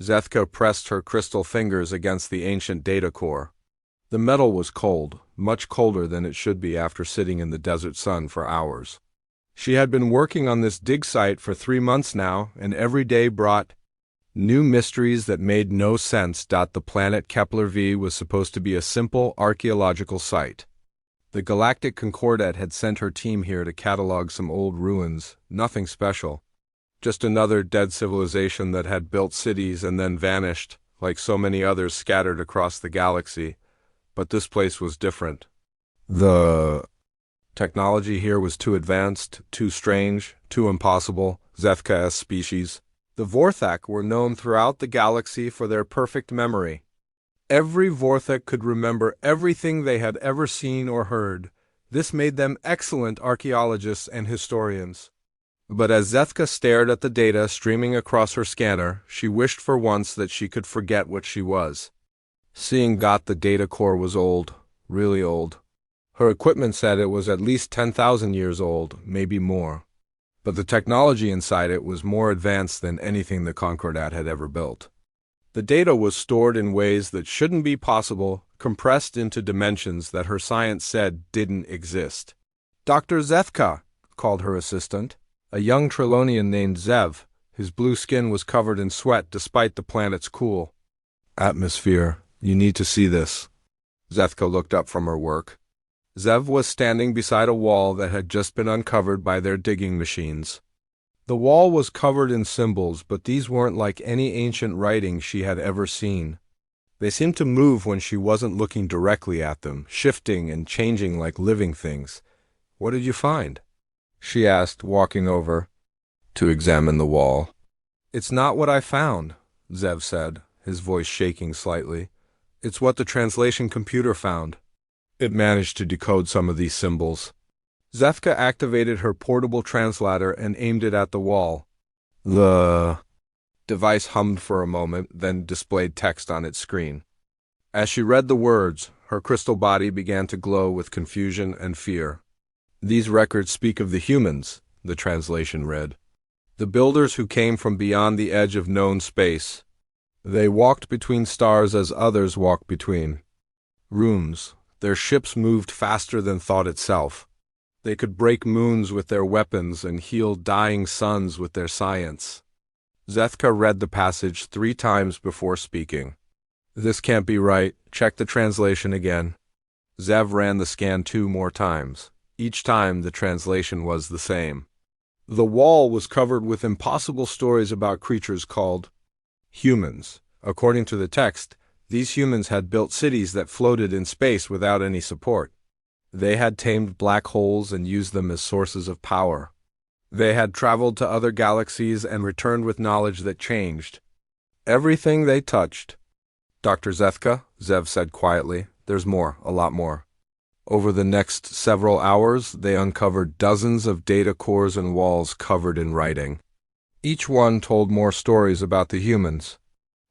Zethka pressed her crystal fingers against the ancient data core. The metal was cold, much colder than it should be after sitting in the desert sun for hours. She had been working on this dig site for 3 months now, and every day brought new mysteries that made no sense. The planet Kepler V was supposed to be a simple archaeological site. The Galactic Concordat had sent her team here to catalog some old ruins, nothing special. Just another dead civilization that had built cities and then vanished, like so many others scattered across the galaxy. But this place was different. The technology here was too advanced, too strange, too impossible. Zethka's species. The Vorthak were known throughout the galaxy for their perfect memory. Every Vorthak could remember everything they had ever seen or heard. This made them excellent archaeologists and historians. But as Zethka stared at the data streaming across her scanner, she wished for once that she could forget what she was. Seeing the data core was old, really old. Her equipment said it was at least 10,000 years old, maybe more. But the technology inside it was more advanced than anything the Concordat had ever built. The data was stored in ways that shouldn't be possible, compressed into dimensions that her science said didn't exist. "Dr. Zethka," called her assistant, a young Trilonian named Zev. His blue skin was covered in sweat despite the planet's cool atmosphere. "You need to see this." Zethka looked up from her work. Zev was standing beside a wall that had just been uncovered by their digging machines. The wall was covered in symbols, but these weren't like any ancient writing she had ever seen. They seemed to move when she wasn't looking directly at them, shifting and changing like living things. "What did you find?" she asked, walking over to examine the wall. "It's not what I found," Zev said, his voice shaking slightly. "It's what the translation computer found. It managed to decode some of these symbols." Zethka activated her portable translator and aimed it at the wall. The device hummed for a moment, then displayed text on its screen. As she read the words, her crystal body began to glow with confusion and fear. "These records speak of the humans," the translation read. "The builders who came from beyond the edge of known space. They walked between stars as others walk between rooms. Their ships moved faster than thought itself. They could break moons with their weapons and heal dying suns with their science." Zethka read the passage 3 times before speaking. "This can't be right. Check the translation again." Zev ran the scan 2 more times. Each time the translation was the same. The wall was covered with impossible stories about creatures called humans. According to the text, these humans had built cities that floated in space without any support. They had tamed black holes and used them as sources of power. They had traveled to other galaxies and returned with knowledge that changed everything they touched. "Dr. Zethka," Zev said quietly, "there's more, a lot more." Over the next several hours, they uncovered dozens of data cores and walls covered in writing. Each one told more stories about the humans.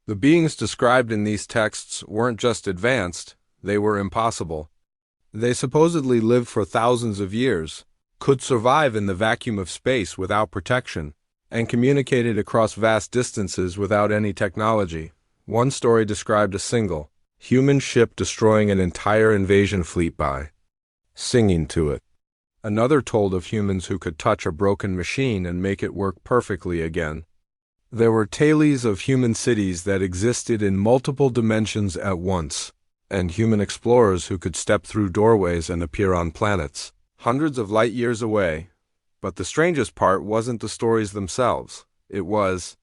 The beings described in these texts weren't just advanced, they were impossible. They supposedly lived for thousands of years, could survive in the vacuum of space without protection, and communicated across vast distances without any technology. One story described a single human ship destroying an entire invasion fleet by singing to it. Another told of humans who could touch a broken machine and make it work perfectly again. There were tales of human cities that existed in multiple dimensions at once, and human explorers who could step through doorways and appear on planets hundreds of light years away. But the strangest part wasn't the stories themselves. It was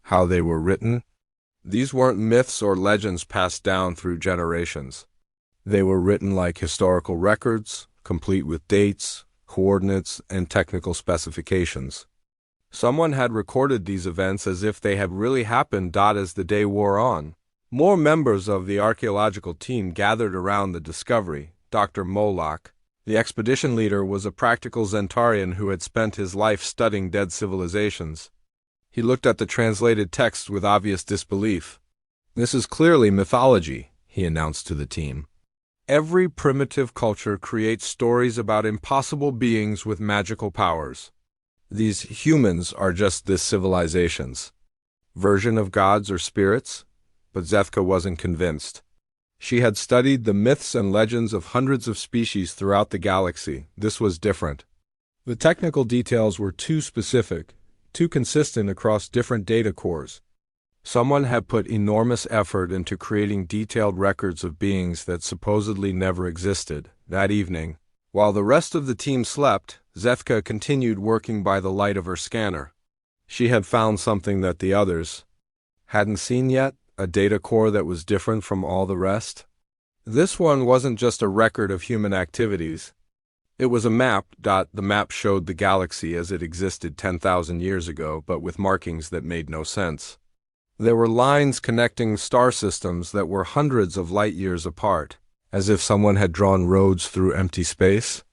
how they were written. These weren't myths or legends passed down through generations. They were written like historical records, complete with dates, coordinates, and technical specifications. Someone had recorded these events as if they had really happened. As the day wore on, more members of the archaeological team gathered around the discovery. Dr. Moloch, the expedition leader, was a practical Zentarian who had spent his life studying dead civilizations. He looked at the translated text with obvious disbelief. "This is clearly mythology," he announced to the team. "Every primitive culture creates stories about impossible beings with magical powers. These humans are just this civilizations." version of gods or spirits? But Zethka wasn't convinced. She had studied the myths and legends of hundreds of species throughout the galaxy. This was different. The technical details were too specific, too consistent across different data cores. Someone had put enormous effort into creating detailed records of beings that supposedly never existed. That evening, while the rest of the team slept, Zethka continued working by the light of her scanner. She had found something that the others hadn't seen yet, a data core that was different from all the rest. This one wasn't just a record of human activities. It was a map. The map showed the galaxy as it existed 10,000 years ago, but with markings that made no sense. There were lines connecting star systems that were hundreds of light years apart, as if someone had drawn roads through empty space.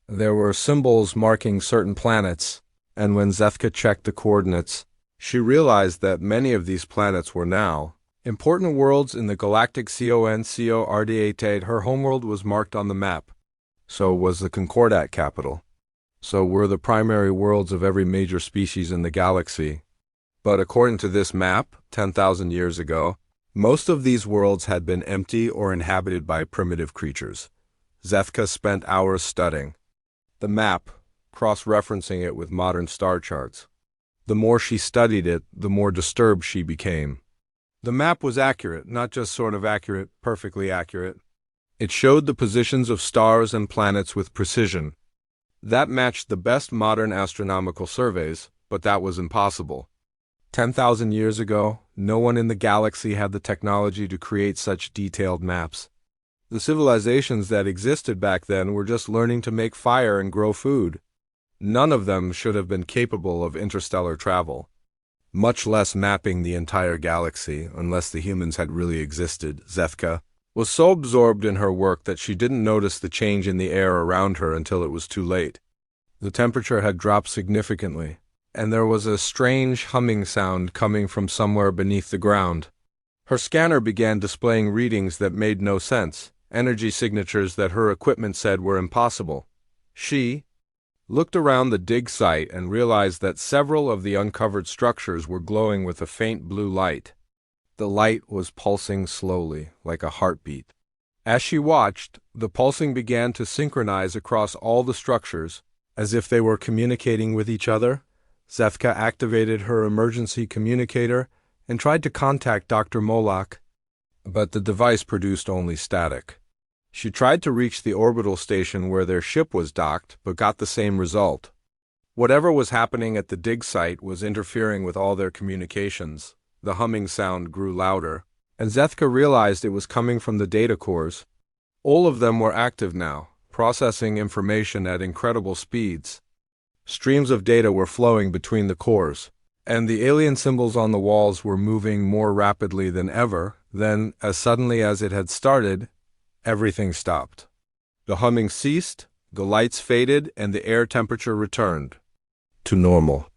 There were symbols marking certain planets, and when Zethka checked the coordinates, she realized that many of these planets were now important worlds in the galactic CONCORDAT. Her homeworld was marked on the map. So was the Concordat capital. So were the primary worlds of every major species in the galaxy. But according to this map, 10,000 years ago, most of these worlds had been empty or inhabited by primitive creatures. Zethka spent hours studying the map, cross-referencing it with modern star charts. The more she studied it, the more disturbed she became. The map was accurate, not just sort of accurate, perfectly accurate. It showed the positions of stars and planets with precision. That matched the best modern astronomical surveys, but that was impossible. 10,000 years ago, no one in the galaxy had the technology to create such detailed maps. The civilizations that existed back then were just learning to make fire and grow food. None of them should have been capable of interstellar travel, much less mapping the entire galaxy, unless the humans had really existed. Zethka was so absorbed in her work that she didn't notice the change in the air around her until it was too late. The temperature had dropped significantly, and there was a strange humming sound coming from somewhere beneath the ground. Her scanner began displaying readings that made no sense, energy signatures that her equipment said were impossible. She looked around the dig site and realized that several of the uncovered structures were glowing with a faint blue light. The light was pulsing slowly, like a heartbeat. As she watched, the pulsing began to synchronize across all the structures, as if they were communicating with each other. Zethka activated her emergency communicator and tried to contact Dr. Moloch, but the device produced only static. She tried to reach the orbital station where their ship was docked, but got the same result. Whatever was happening at the dig site was interfering with all their communications. The humming sound grew louder, and Zethka realized it was coming from the data cores. All of them were active now, processing information at incredible speeds. Streams of data were flowing between the cores, and the alien symbols on the walls were moving more rapidly than ever. Then, as suddenly as it had started, everything stopped. The humming ceased, the lights faded, and the air temperature returned to normal.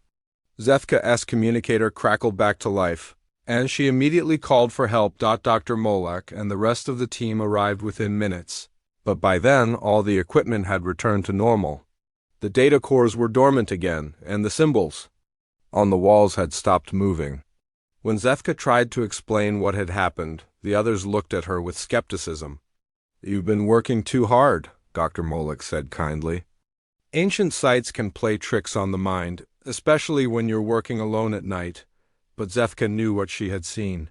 Zethka's communicator crackled back to life, and she immediately called for help. Dr. Moloch and the rest of the team arrived within minutes, but by then all the equipment had returned to normal. The data cores were dormant again, and the symbols on the walls had stopped moving. When Zethka tried to explain what had happened, the others looked at her with skepticism. "You've been working too hard," Dr. Moloch said kindly. Ancient sites can play tricks on the mind, especially when you're working alone at night, but Zethka knew what she had seen.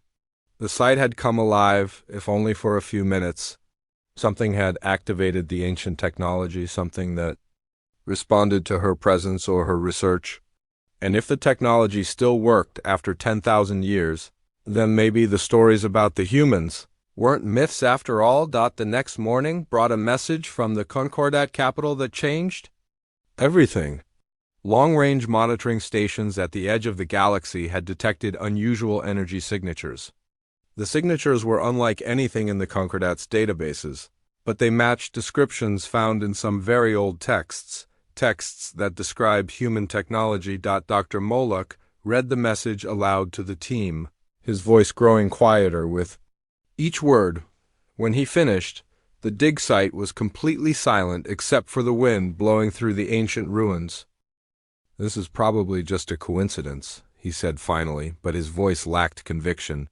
The site had come alive, if only for a few minutes. Something had activated the ancient technology, something that responded to her presence or her research. And if the technology still worked after 10,000 years, then maybe the stories about the humans weren't myths after all. The next morning brought a message from the Concordat capital that changed everything. Long-range monitoring stations at the edge of the galaxy had detected unusual energy signatures. The signatures were unlike anything in the Concordat's databases, but they matched descriptions found in some very old texts that describe human technology. Dr. Moloch read the message aloud to the team, his voice growing quieter with each word. When he finished, the dig site was completely silent except for the wind blowing through the ancient ruins. "This is probably just a coincidence," he said finally, but his voice lacked conviction.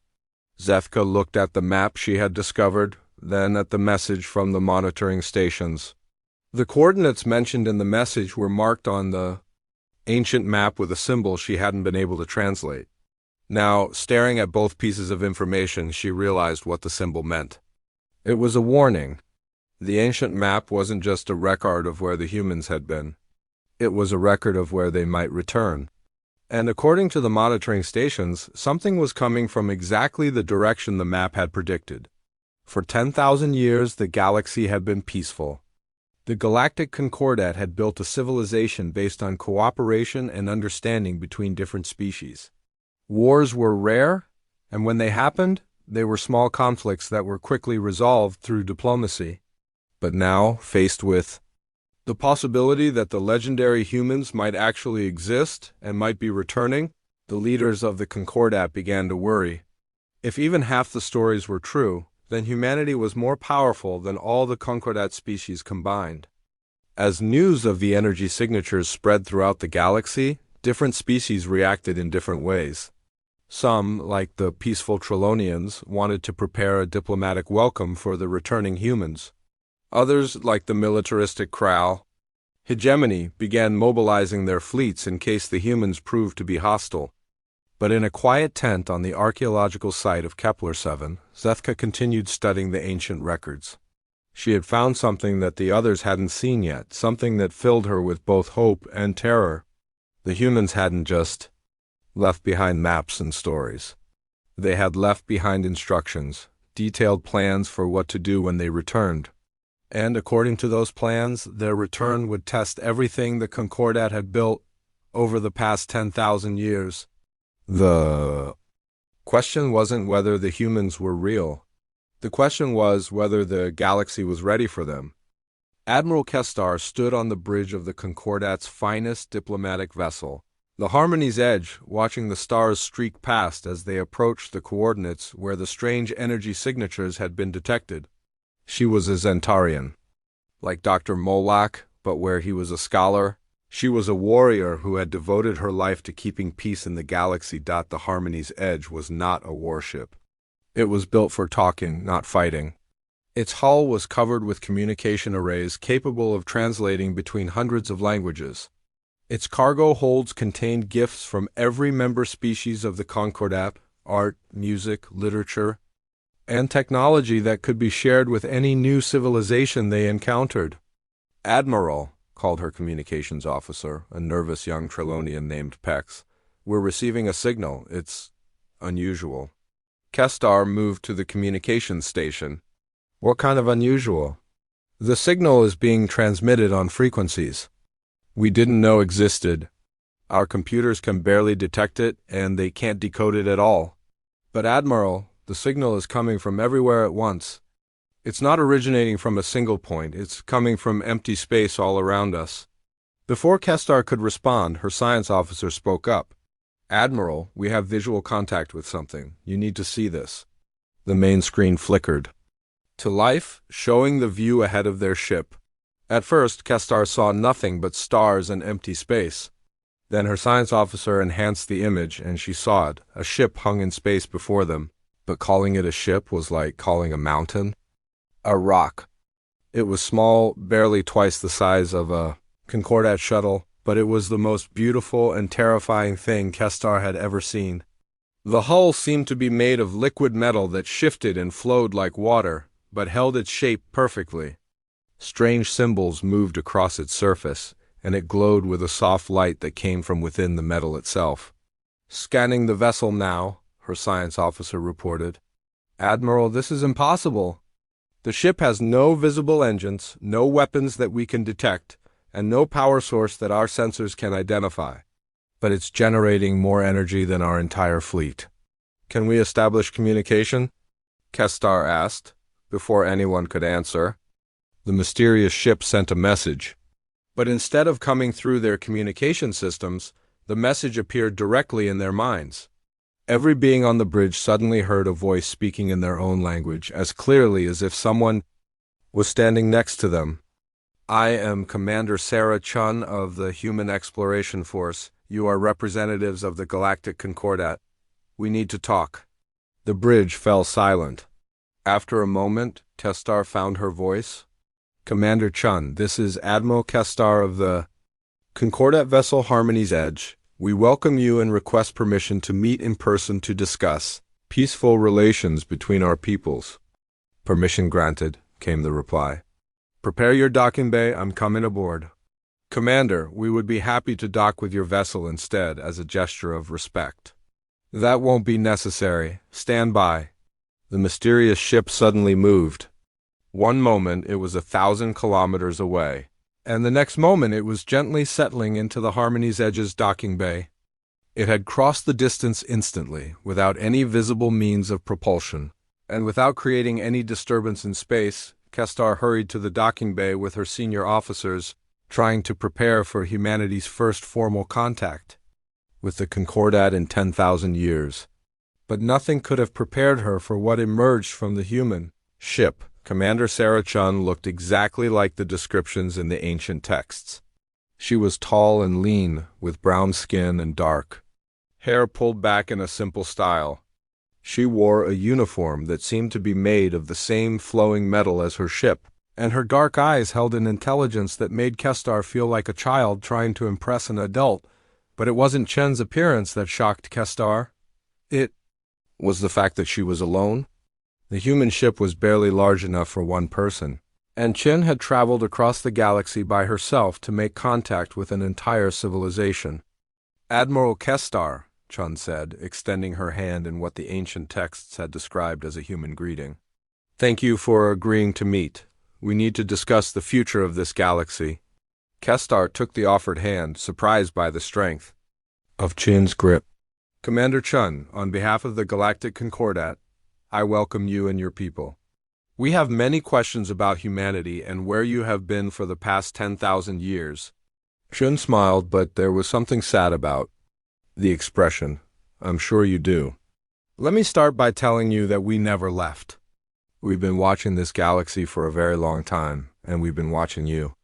Zethka looked at the map she had discovered, then at the message from the monitoring stations. The coordinates mentioned in the message were marked on the ancient map with a symbol she hadn't been able to translate. Now, staring at both pieces of information, she realized what the symbol meant. It was a warning. The ancient map wasn't just a record of where the humans had been. It was a record of where they might return. And according to the monitoring stations, something was coming from exactly the direction the map had predicted. For 10,000 years, the galaxy had been peaceful. The Galactic Concordat had built a civilization based on cooperation and understanding between different species. Wars were rare, and when they happened, they were small conflicts that were quickly resolved through diplomacy. But now, faced with the possibility that the legendary humans might actually exist and might be returning, the leaders of the Concordat began to worry. If even half the stories were true, then humanity was more powerful than all the Concordat species combined. As news of the energy signatures spread throughout the galaxy, different species reacted in different ways. Some, like the peaceful Trillonians, wanted to prepare a diplomatic welcome for the returning humans. Others, like the militaristic Kral, Hegemony, began mobilizing their fleets in case the humans proved to be hostile. But in a quiet tent on the archaeological site of Kepler-7, Zethka continued studying the ancient records. She had found something that the others hadn't seen yet, something that filled her with both hope and terror. The humans hadn't just left behind maps and stories. They had left behind instructions, detailed plans for what to do when they returned. And according to those plans, their return would test everything the Concordat had built over the past 10,000 years. The question wasn't whether the humans were real. The question was whether the galaxy was ready for them. Admiral Kestar stood on the bridge of the Concordat's finest diplomatic vessel, the Harmony's Edge, watching the stars streak past as they approached the coordinates where the strange energy signatures had been detected. She was a Zentarian. Like Dr. Molak, but where he was a scholar, she was a warrior who had devoted her life to keeping peace in the galaxy. The Harmony's Edge was not a warship. It was built for talking, not fighting. Its hull was covered with communication arrays capable of translating between hundreds of languages. Its cargo holds contained gifts from every member species of the Concordat, art, music, literature, and technology that could be shared with any new civilization they encountered. Admiral, called her communications officer, a nervous young Trillonian named Pex, "We're receiving a signal. It's unusual." Kestar moved to the communications station. "What kind of unusual?" "The signal is being transmitted on frequencies we didn't know existed. Our computers can barely detect it, and they can't decode it at all." "But Admiral, the signal is coming from everywhere at once. It's not originating from a single point. It's coming from empty space all around us." Before Kestar could respond, her science officer spoke up. "Admiral, we have visual contact with something. You need to see this." The main screen flickered to life, showing the view ahead of their ship. At first, Kestar saw nothing but stars and empty space. Then her science officer enhanced the image, and she saw it. A ship hung in space before them. But calling it a ship was like calling a mountain a rock. It was small, barely twice the size of a Concordat shuttle, but it was the most beautiful and terrifying thing Kestar had ever seen. The hull seemed to be made of liquid metal that shifted and flowed like water, but held its shape perfectly. Strange symbols moved across its surface, and it glowed with a soft light that came from within the metal itself. "Scanning the vessel now," her science officer reported. "Admiral, this is impossible. The ship has no visible engines, no weapons that we can detect, and no power source that our sensors can identify. But it's generating more energy than our entire fleet." "Can we establish communication?" Kestar asked, before anyone could answer. The mysterious ship sent a message. But instead of coming through their communication systems, the message appeared directly in their minds. Every being on the bridge suddenly heard a voice speaking in their own language, as clearly as if someone was standing next to them. "I am Commander Sarah Chun of the Human Exploration Force. You are representatives of the Galactic Concordat. We need to talk. The bridge fell silent. After a moment, Kestar found her voice. Commander Chun, this is Admiral Kestar of the Concordat vessel Harmony's Edge. We welcome you and request permission to meet in person to discuss peaceful relations between our peoples. Permission granted, came the reply. Prepare your docking bay, I'm coming aboard. Commander, we would be happy to dock with your vessel instead as a gesture of respect. That won't be necessary. Stand by. The mysterious ship suddenly moved. One moment it was 1,000 kilometers away, and the next moment it was gently settling into the Harmony's Edge's docking bay. It had crossed the distance instantly, without any visible means of propulsion, and without creating any disturbance in space. Kestar hurried to the docking bay with her senior officers, trying to prepare for humanity's first formal contact with the Concordat in 10,000 years. But nothing could have prepared her for what emerged from the human ship. Commander Sarah Chun looked exactly like the descriptions in the ancient texts. She was tall and lean, with brown skin and dark hair pulled back in a simple style. She wore a uniform that seemed to be made of the same flowing metal as her ship, and her dark eyes held an intelligence that made Kestar feel like a child trying to impress an adult. But it wasn't Chen's appearance that shocked Kestar. It was the fact that she was alone. The human ship was barely large enough for one person, and Chen had traveled across the galaxy by herself to make contact with an entire civilization. Admiral Kestar, Chun said, extending her hand in what the ancient texts had described as a human greeting. Thank you for agreeing to meet. We need to discuss the future of this galaxy. Kestar took the offered hand, surprised by the strength of Chen's grip. Commander Chun, on behalf of the Galactic Concordat, I welcome you and your people. We have many questions about humanity and where you have been for the past 10,000 years. Chun smiled, but there was something sad about the expression. I'm sure you do. Let me start by telling you that we never left. We've been watching this galaxy for a very long time, and we've been watching you.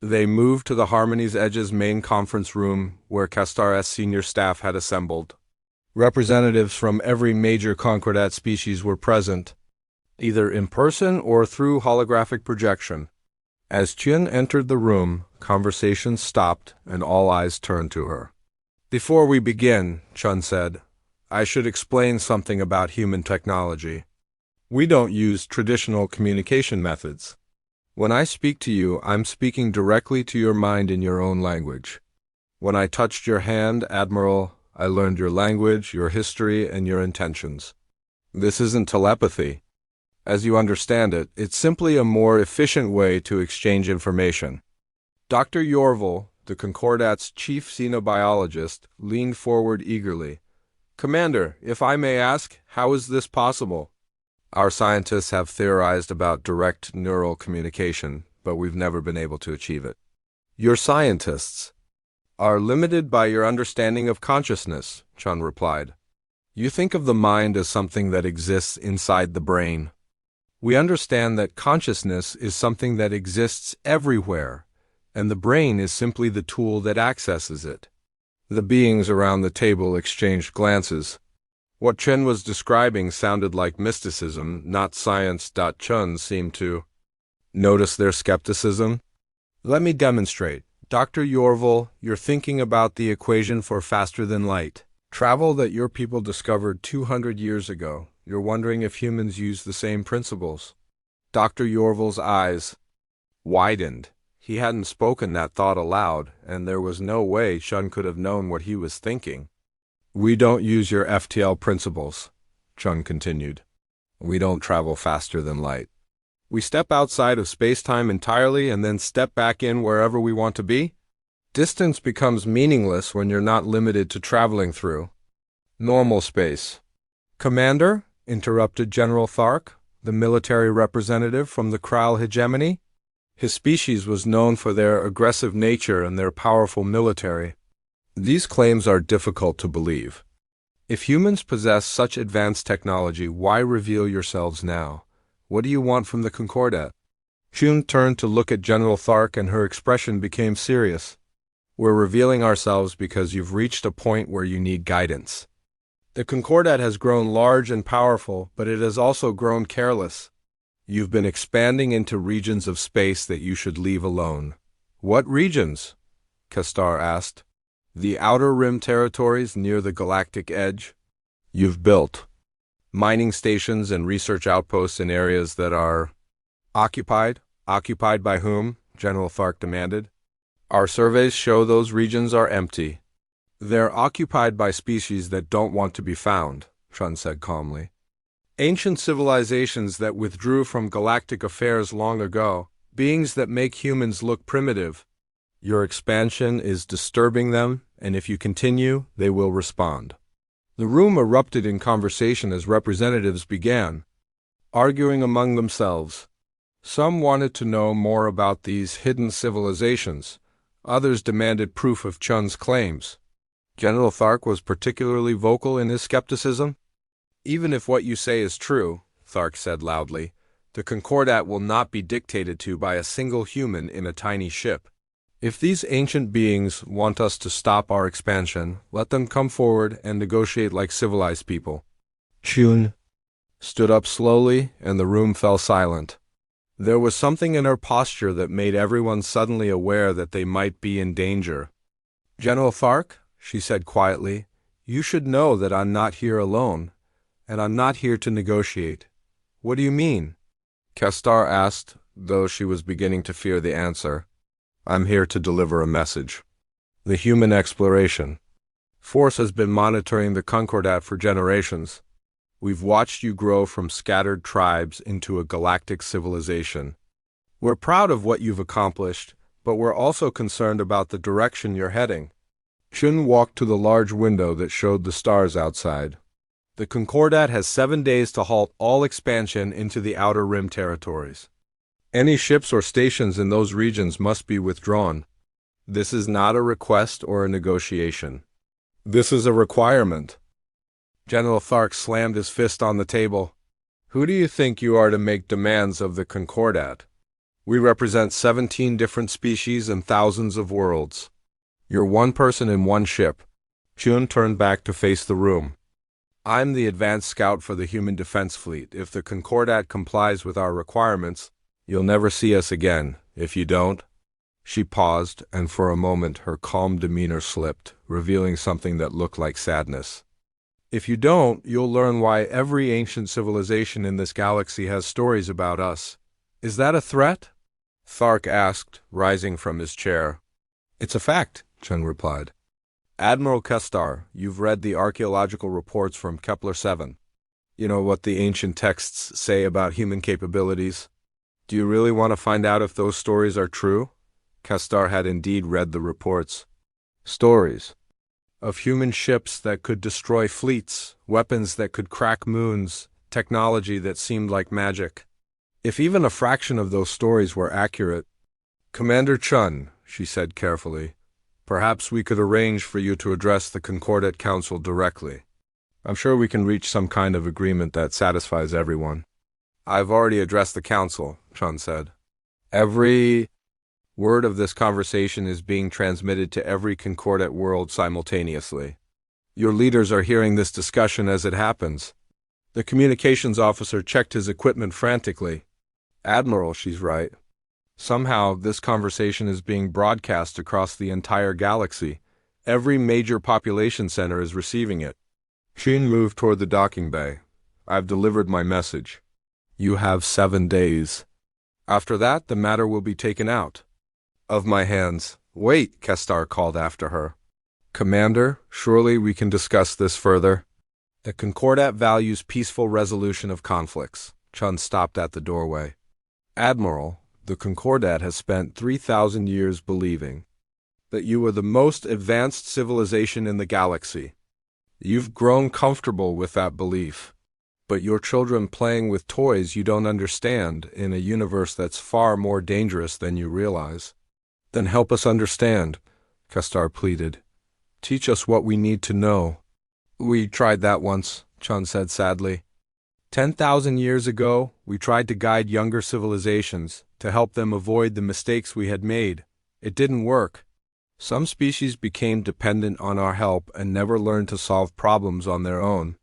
They moved to the Harmony's Edge's main conference room where Kestar's senior staff had assembled. Representatives from every major Concordat species were present, either in person or through holographic projection. As Chen entered the room, conversations stopped and all eyes turned to her. Before we begin, Chun said, I should explain something about human technology. We don't use traditional communication methods. When I speak to you, I'm speaking directly to your mind in your own language. When I touched your hand, Admiral, I learned your language, your history, and your intentions. This isn't telepathy. As you understand it, it's simply a more efficient way to exchange information. Dr. Yorval, the Concordat's chief xenobiologist, leaned forward eagerly. Commander, if I may ask, how is this possible? Our scientists have theorized about direct neural communication, but we've never been able to achieve it. Your scientists are limited by your understanding of consciousness, Chun replied. You think of the mind as something that exists inside the brain. We understand that consciousness is something that exists everywhere, and the brain is simply the tool that accesses it. The beings around the table exchanged glances. What Chen was describing sounded like mysticism, not science. Chun seemed to notice their skepticism. Let me demonstrate. Dr. Yorval, you're thinking about the equation for faster than light travel that your people discovered 200 years ago. You're wondering if humans use the same principles. Dr. Yorval's eyes widened. He hadn't spoken that thought aloud, and there was no way Chun could have known what he was thinking. We don't use your FTL principles, Chun continued. We don't travel faster than light. We step outside of space-time entirely and then step back in wherever we want to be. Distance becomes meaningless when you're not limited to traveling through normal space. Commander, interrupted General Thark, the military representative from the Kral hegemony. His species was known for their aggressive nature and their powerful military. These claims are difficult to believe. If humans possess such advanced technology, why reveal yourselves now? What do you want from the Concordat? Chun turned to look at General Thark and her expression became serious. We're revealing ourselves because you've reached a point where you need guidance. The Concordat has grown large and powerful, but it has also grown careless. You've been expanding into regions of space that you should leave alone. What regions? Castar asked. The outer rim territories near the galactic edge. You've built mining stations and research outposts in areas that are occupied. Occupied by whom? General Thark demanded. Our surveys show those regions are empty. They're occupied by species that don't want to be found, Chun said calmly. Ancient civilizations that withdrew from galactic affairs long ago, beings that make humans look primitive. Your expansion is disturbing them, and if you continue, they will respond. The room erupted in conversation as representatives began, arguing among themselves. Some wanted to know more about these hidden civilizations. Others demanded proof of Chun's claims. General Thark was particularly vocal in his skepticism. Even if what you say is true, Thark said loudly, the Concordat will not be dictated to by a single human in a tiny ship. If these ancient beings want us to stop our expansion, let them come forward and negotiate like civilized people. Chun stood up slowly, and the room fell silent. There was something in her posture that made everyone suddenly aware that they might be in danger. General Thark, she said quietly, you should know that I'm not here alone, and I'm not here to negotiate. What do you mean? Castar asked, though she was beginning to fear the answer. I'm here to deliver a message. The human exploration force has been monitoring the Concordat for generations. We've watched you grow from scattered tribes into a galactic civilization. We're proud of what you've accomplished, but we're also concerned about the direction you're heading. Chun walked to the large window that showed the stars outside. The Concordat has 7 days to halt all expansion into the outer rim territories. Any ships or stations in those regions must be withdrawn. This is not a request or a negotiation. This is a requirement. General Thark slammed his fist on the table. Who do you think you are to make demands of the Concordat? We represent 17 different species and thousands of worlds. You're one person in one ship. Chun turned back to face the room. I'm the advanced scout for the Human Defense Fleet. If the Concordat complies with our requirements, you'll never see us again. If you don't. She paused, and for a moment her calm demeanor slipped, revealing something that looked like sadness. If you don't, you'll learn why every ancient civilization in this galaxy has stories about us. Is that a threat? Thark asked, rising from his chair. It's a fact, Chun replied. Admiral Castar, you've read the archaeological reports from Kepler-7. You know what the ancient texts say about human capabilities. Do you really want to find out if those stories are true? Castar had indeed read the reports. Stories of human ships that could destroy fleets, weapons that could crack moons, technology that seemed like magic. If even a fraction of those stories were accurate, Commander Chun, she said carefully, perhaps we could arrange for you to address the Concordat Council directly. I'm sure we can reach some kind of agreement that satisfies everyone. I've already addressed the Council, Chun said. Every word of this conversation is being transmitted to every Concordat world simultaneously. Your leaders are hearing this discussion as it happens. The communications officer checked his equipment frantically. Admiral, she's right. Somehow, this conversation is being broadcast across the entire galaxy. Every major population center is receiving it. Chun moved toward the docking bay. I've delivered my message. You have 7 days. After that, the matter will be taken out of my hands. Wait, Castar called after her. Commander, surely we can discuss this further. The Concordat values peaceful resolution of conflicts. Chun stopped at the doorway. Admiral, the Concordat has spent 3,000 years believing that you are the most advanced civilization in the galaxy. You've grown comfortable with that belief. But your children playing with toys you don't understand in a universe that's far more dangerous than you realize. Then help us understand, Castar pleaded. Teach us what we need to know. We tried that once, Chun said sadly. 10,000 years ago, we tried to guide younger civilizations, to help them avoid the mistakes we had made. It didn't work. Some species became dependent on our help and never learned to solve problems on their own.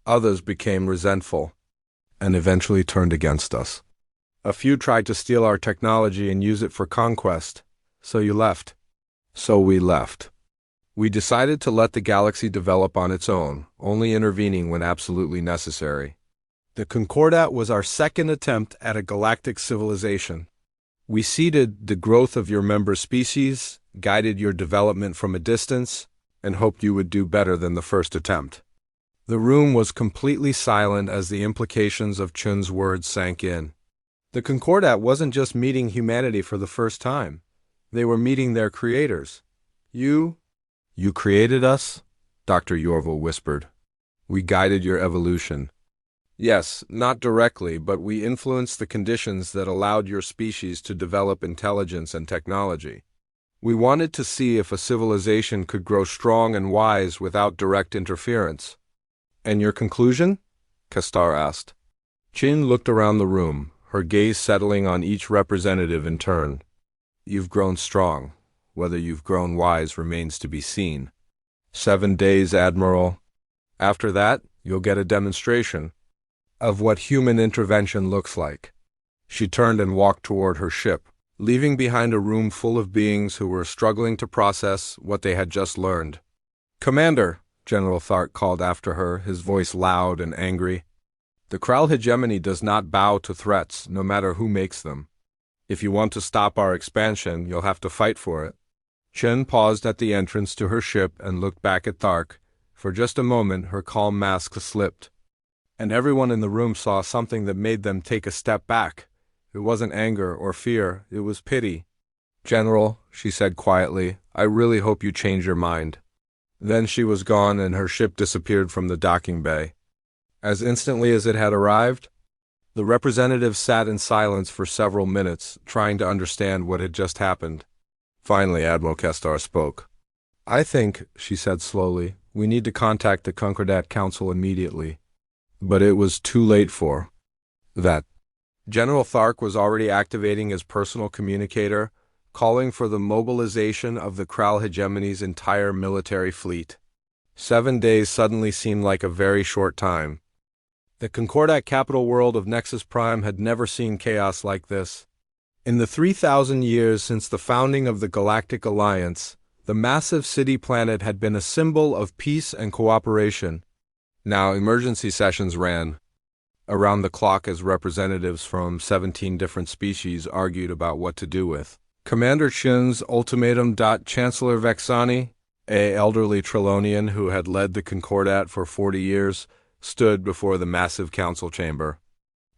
Others became resentful and eventually turned against us. A few tried to steal our technology and use it for conquest, so you left. So we left. We decided to let the galaxy develop on its own, only intervening when absolutely necessary. The Concordat was our second attempt at a galactic civilization. We seeded the growth of your member species, guided your development from a distance, and hoped you would do better than the first attempt. The room was completely silent as the implications of Chun's words sank in. The Concordat wasn't just meeting humanity for the first time. They were meeting their creators. You created us? Dr. Yorville whispered. We guided your evolution. Yes, not directly, but we influenced the conditions that allowed your species to develop intelligence and technology. We wanted to see if a civilization could grow strong and wise without direct interference. And your conclusion? Castar asked. Chin looked around the room, her gaze settling on each representative in turn. You've grown strong. Whether you've grown wise remains to be seen. 7 days, Admiral. After that, you'll get a demonstration of what human intervention looks like. She turned and walked toward her ship, leaving behind a room full of beings who were struggling to process what they had just learned. Commander, General Thark called after her, his voice loud and angry. The Kral hegemony does not bow to threats, no matter who makes them. If you want to stop our expansion, you'll have to fight for it. Chen paused at the entrance to her ship and looked back at Thark. For just a moment, her calm mask slipped, and everyone in the room saw something that made them take a step back. It wasn't anger or fear, it was pity. General, she said quietly, I really hope you change your mind. Then she was gone and her ship disappeared from the docking bay. As instantly as it had arrived, the representatives sat in silence for several minutes, trying to understand what had just happened. Finally, Admiral Castar spoke. I think, she said slowly, we need to contact the Concordat Council immediately. But it was too late for that. General Thark was already activating his personal communicator, calling for the mobilization of the Kral hegemony's entire military fleet. 7 days suddenly seemed like a very short time. The Concordat capital world of Nexus Prime had never seen chaos like this. In the 3,000 years since the founding of the Galactic Alliance, the massive city-planet had been a symbol of peace and cooperation. Now emergency sessions ran around the clock as representatives from 17 different species argued about what to do with Commander Chin's ultimatum. Chancellor Vexani, an elderly Trilonian who had led the Concordat for 40 years, stood before the massive council chamber.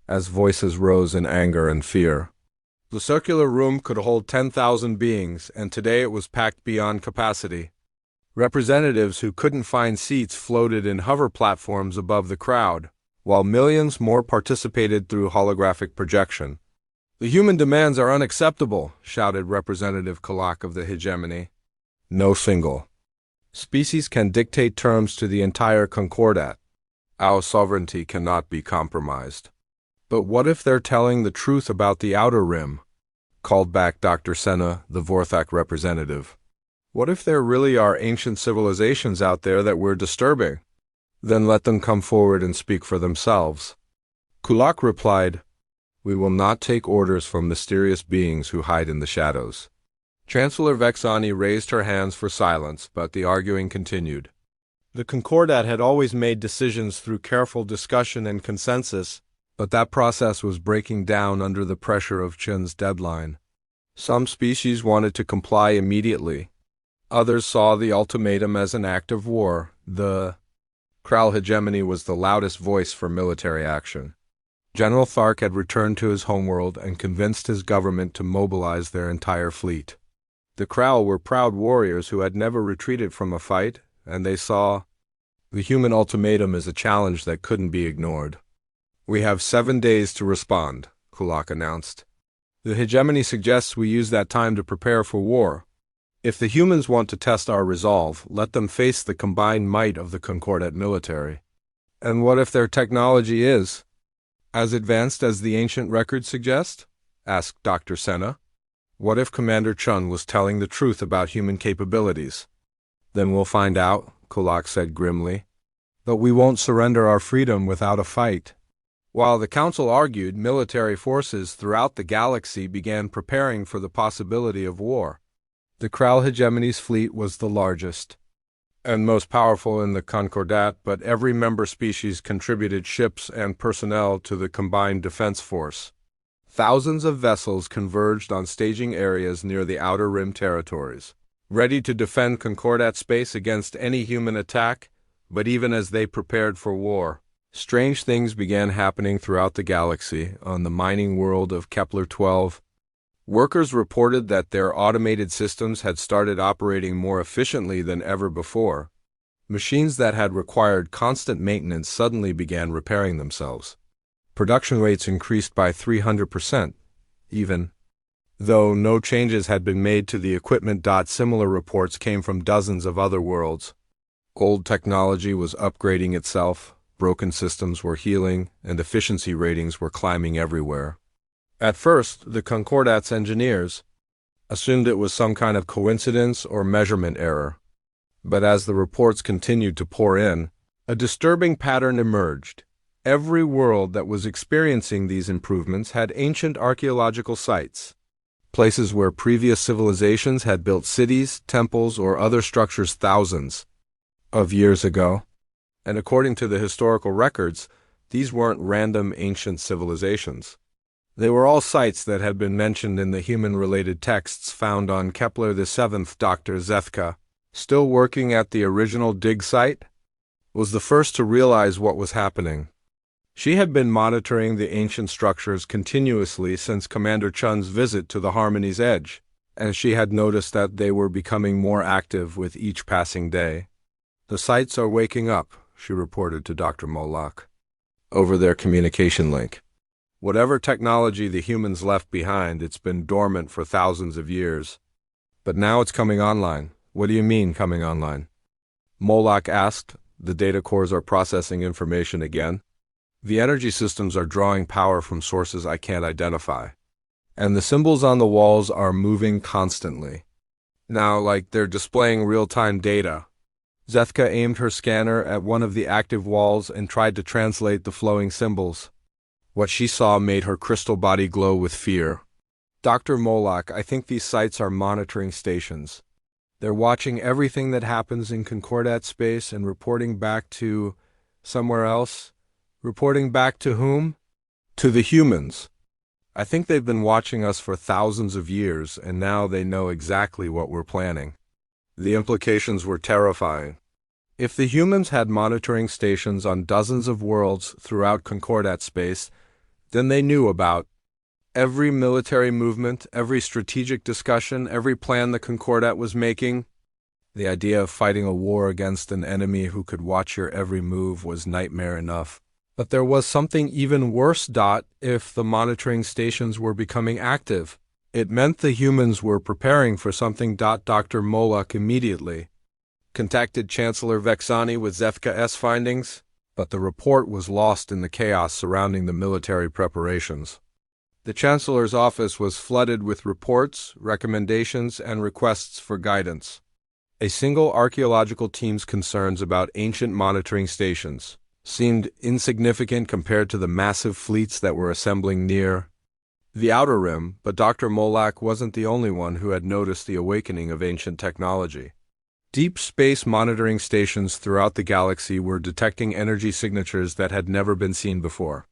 As voices rose in anger and fear. The circular room could hold 10,000 beings, and today it was packed beyond capacity. Representatives who couldn't find seats floated in hover platforms above the crowd, while millions more participated through holographic projection. The human demands are unacceptable, shouted Representative Kalak of the hegemony. No single species can dictate terms to the entire Concordat. Our sovereignty cannot be compromised. But what if they're telling the truth about the Outer Rim? Called back Dr. Senna, the Vorthak representative. What if there really are ancient civilizations out there that we're disturbing? Then let them come forward and speak for themselves. Kulak replied, We will not take orders from mysterious beings who hide in the shadows. Chancellor Vexani raised her hands for silence, but the arguing continued. The Concordat had always made decisions through careful discussion and consensus, but that process was breaking down under the pressure of Chin's deadline. Some species wanted to comply immediately. Others saw the ultimatum as an act of war. The Kral hegemony was the loudest voice for military action. General Thark had returned to his homeworld and convinced his government to mobilize their entire fleet. The Kral were proud warriors who had never retreated from a fight, and they saw the human ultimatum as a challenge that couldn't be ignored. We have 7 days to respond, Kulak announced. The hegemony suggests we use that time to prepare for war. If the humans want to test our resolve, let them face the combined might of the Concordat military. And what if their technology is as advanced as the ancient records suggest? Asked Dr. Senna. What if Commander Chun was telling the truth about human capabilities? Then we'll find out, Kulak said grimly. But we won't surrender our freedom without a fight. While the Council argued, military forces throughout the galaxy began preparing for the possibility of war. The Kral Hegemony's fleet was the largest and most powerful in the Concordat, but every member species contributed ships and personnel to the combined defense force. Thousands of vessels converged on staging areas near the Outer Rim territories, ready to defend Concordat space against any human attack. But even as they prepared for war, strange things began happening throughout the galaxy. On the mining world of Kepler-12, workers reported that their automated systems had started operating more efficiently than ever before. Machines that had required constant maintenance suddenly began repairing themselves. Production rates increased by 300%, even though no changes had been made to the equipment. Similar reports came from dozens of other worlds. Old technology was upgrading itself, broken systems were healing, and efficiency ratings were climbing everywhere. At first, the Concordat's engineers assumed it was some kind of coincidence or measurement error. But as the reports continued to pour in, a disturbing pattern emerged. Every world that was experiencing these improvements had ancient archaeological sites, places where previous civilizations had built cities, temples, or other structures thousands of years ago. And according to the historical records, these weren't random ancient civilizations. They were all sites that had been mentioned in the human-related texts found on Kepler-7. Dr. Zethka, still working at the original dig site, was the first to realize what was happening. She had been monitoring the ancient structures continuously since Commander Chun's visit to the Harmony's edge, and she had noticed that they were becoming more active with each passing day. The sites are waking up, she reported to Dr. Moloch, over their communication link. Whatever technology the humans left behind, it's been dormant for thousands of years. But now it's coming online. What do you mean, coming online? Moloch asked. The data cores are processing information again. The energy systems are drawing power from sources I can't identify. And the symbols on the walls are moving constantly. Now, like they're displaying real-time data. Zethka aimed her scanner at one of the active walls and tried to translate the flowing symbols. What she saw made her crystal body glow with fear. Dr. Moloch, I think these sites are monitoring stations. They're watching everything that happens in Concordat space and reporting back to somewhere else. Reporting back to whom? To the humans. I think they've been watching us for thousands of years, and now they know exactly what we're planning. The implications were terrifying. If the humans had monitoring stations on dozens of worlds throughout Concordat space, then they knew about every military movement, every strategic discussion, every plan the Concordat was making. The idea of fighting a war against an enemy who could watch your every move was nightmare enough. But there was something even worse. If the monitoring stations were becoming active, it meant the humans were preparing for something. Dr. Moloch immediately contacted Chancellor Vexani with Zethka's findings, but the report was lost in the chaos surrounding the military preparations. The Chancellor's office was flooded with reports, recommendations, and requests for guidance. A single archaeological team's concerns about ancient monitoring stations seemed insignificant compared to the massive fleets that were assembling near the Outer Rim, but Dr. Moloch wasn't the only one who had noticed the awakening of ancient technology. Deep space monitoring stations throughout the galaxy were detecting energy signatures that had never been seen before.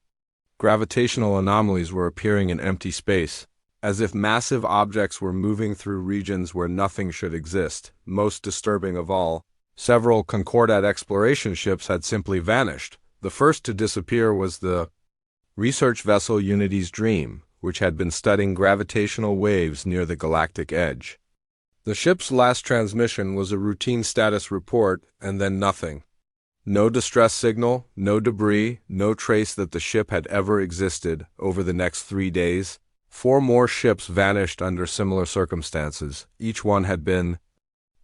Gravitational anomalies were appearing in empty space, as if massive objects were moving through regions where nothing should exist. Most disturbing of all, several Concordat exploration ships had simply vanished. The first to disappear was the research vessel Unity's Dream, which had been studying gravitational waves near the galactic edge. The ship's last transmission was a routine status report, and then nothing. No distress signal, no debris, no trace that the ship had ever existed. Over the next 3 days, 4 more ships vanished under similar circumstances. Each one had been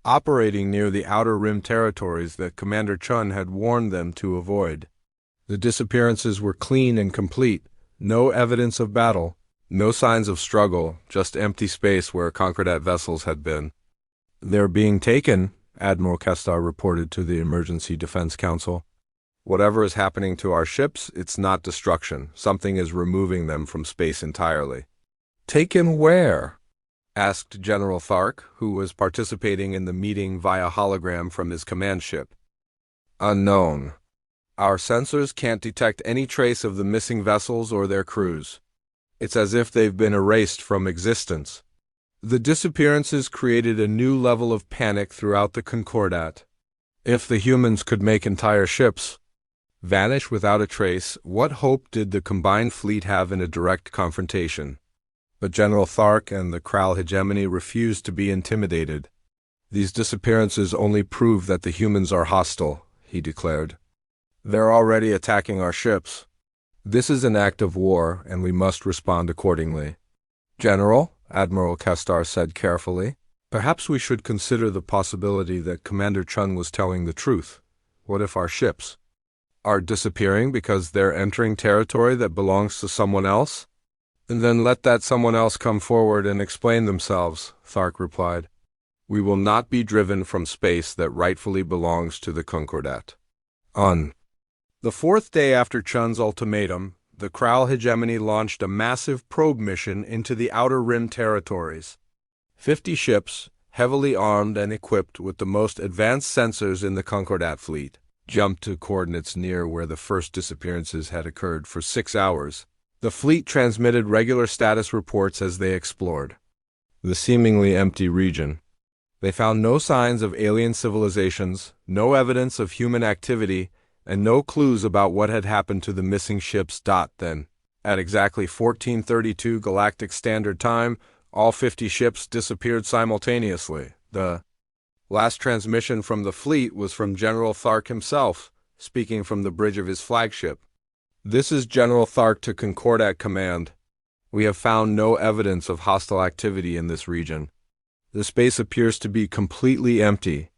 operating near the Outer Rim territories that Commander Chun had warned them to avoid. The disappearances were clean and complete, no evidence of battle, No signs of struggle, just empty space where Concordat vessels had been. "They're being taken," Admiral Kestar reported to the Emergency Defense Council. "Whatever is happening to our ships, it's not destruction. Something is removing them from space entirely." "Taken where?" asked General Thark, who was participating in the meeting via hologram from his command ship. "Unknown. Our sensors can't detect any trace of the missing vessels or their crews. It's as if they've been erased from existence." The disappearances created a new level of panic throughout the Concordat. If the humans could make entire ships vanish without a trace, what hope did the combined fleet have in a direct confrontation? But General Thark and the Kral hegemony refused to be intimidated. "These disappearances only prove that the humans are hostile," he declared. "They're already attacking our ships. This is an act of war, and we must respond accordingly." "General," Admiral Kestar said carefully, "perhaps we should consider the possibility that Commander Chun was telling the truth. What if our ships are disappearing because they're entering territory that belongs to someone else? And then let that someone else come forward and explain themselves," Thark replied. "We will not be driven from space that rightfully belongs to the Concordat." On the fourth day after Chun's ultimatum, the Kral hegemony launched a massive probe mission into the Outer Rim territories. 50 ships, heavily armed and equipped with the most advanced sensors in the Concordat fleet, jumped to coordinates near where the first disappearances had occurred for 6 hours. The fleet transmitted regular status reports as they explored the seemingly empty region. They found no signs of alien civilizations, no evidence of human activity, and no clues about what had happened to the missing ships. Then, at exactly 14:32 Galactic Standard Time, all 50 ships disappeared simultaneously. The last transmission from the fleet was from General Thark himself, speaking from the bridge of his flagship. "This is General Thark to Concordat Command. We have found no evidence of hostile activity in this region. The space appears to be completely empty.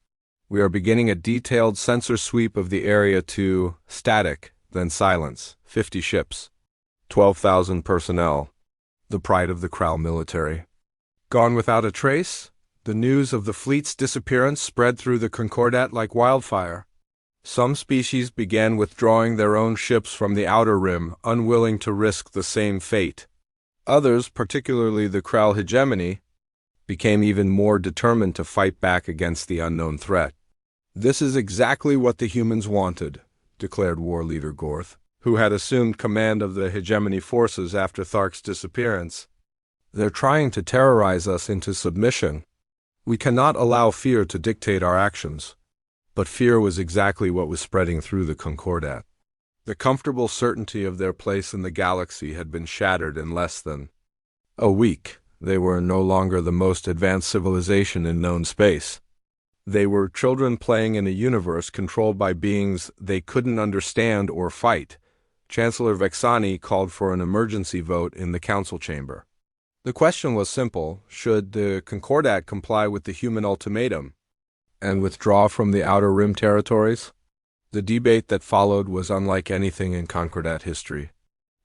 We are beginning a detailed sensor sweep of the area to static, then silence. 50 ships. 12,000 personnel. The pride of the Kral military. Gone without a trace?" The news of the fleet's disappearance spread through the Concordat like wildfire. Some species began withdrawing their own ships from the Outer Rim, unwilling to risk the same fate. Others, particularly the Kral hegemony, became even more determined to fight back against the unknown threat. "This is exactly what the humans wanted," declared War Leader Gorth, who had assumed command of the hegemony forces after Thark's disappearance. "They're trying to terrorize us into submission. We cannot allow fear to dictate our actions." But fear was exactly what was spreading through the Concordat. The comfortable certainty of their place in the galaxy had been shattered in less than a week. They were no longer the most advanced civilization in known space. They were children playing in a universe controlled by beings they couldn't understand or fight. Chancellor Vexani called for an emergency vote in the council chamber. The question was simple: should the Concordat comply with the human ultimatum and withdraw from the Outer Rim territories? The debate that followed was unlike anything in Concordat history.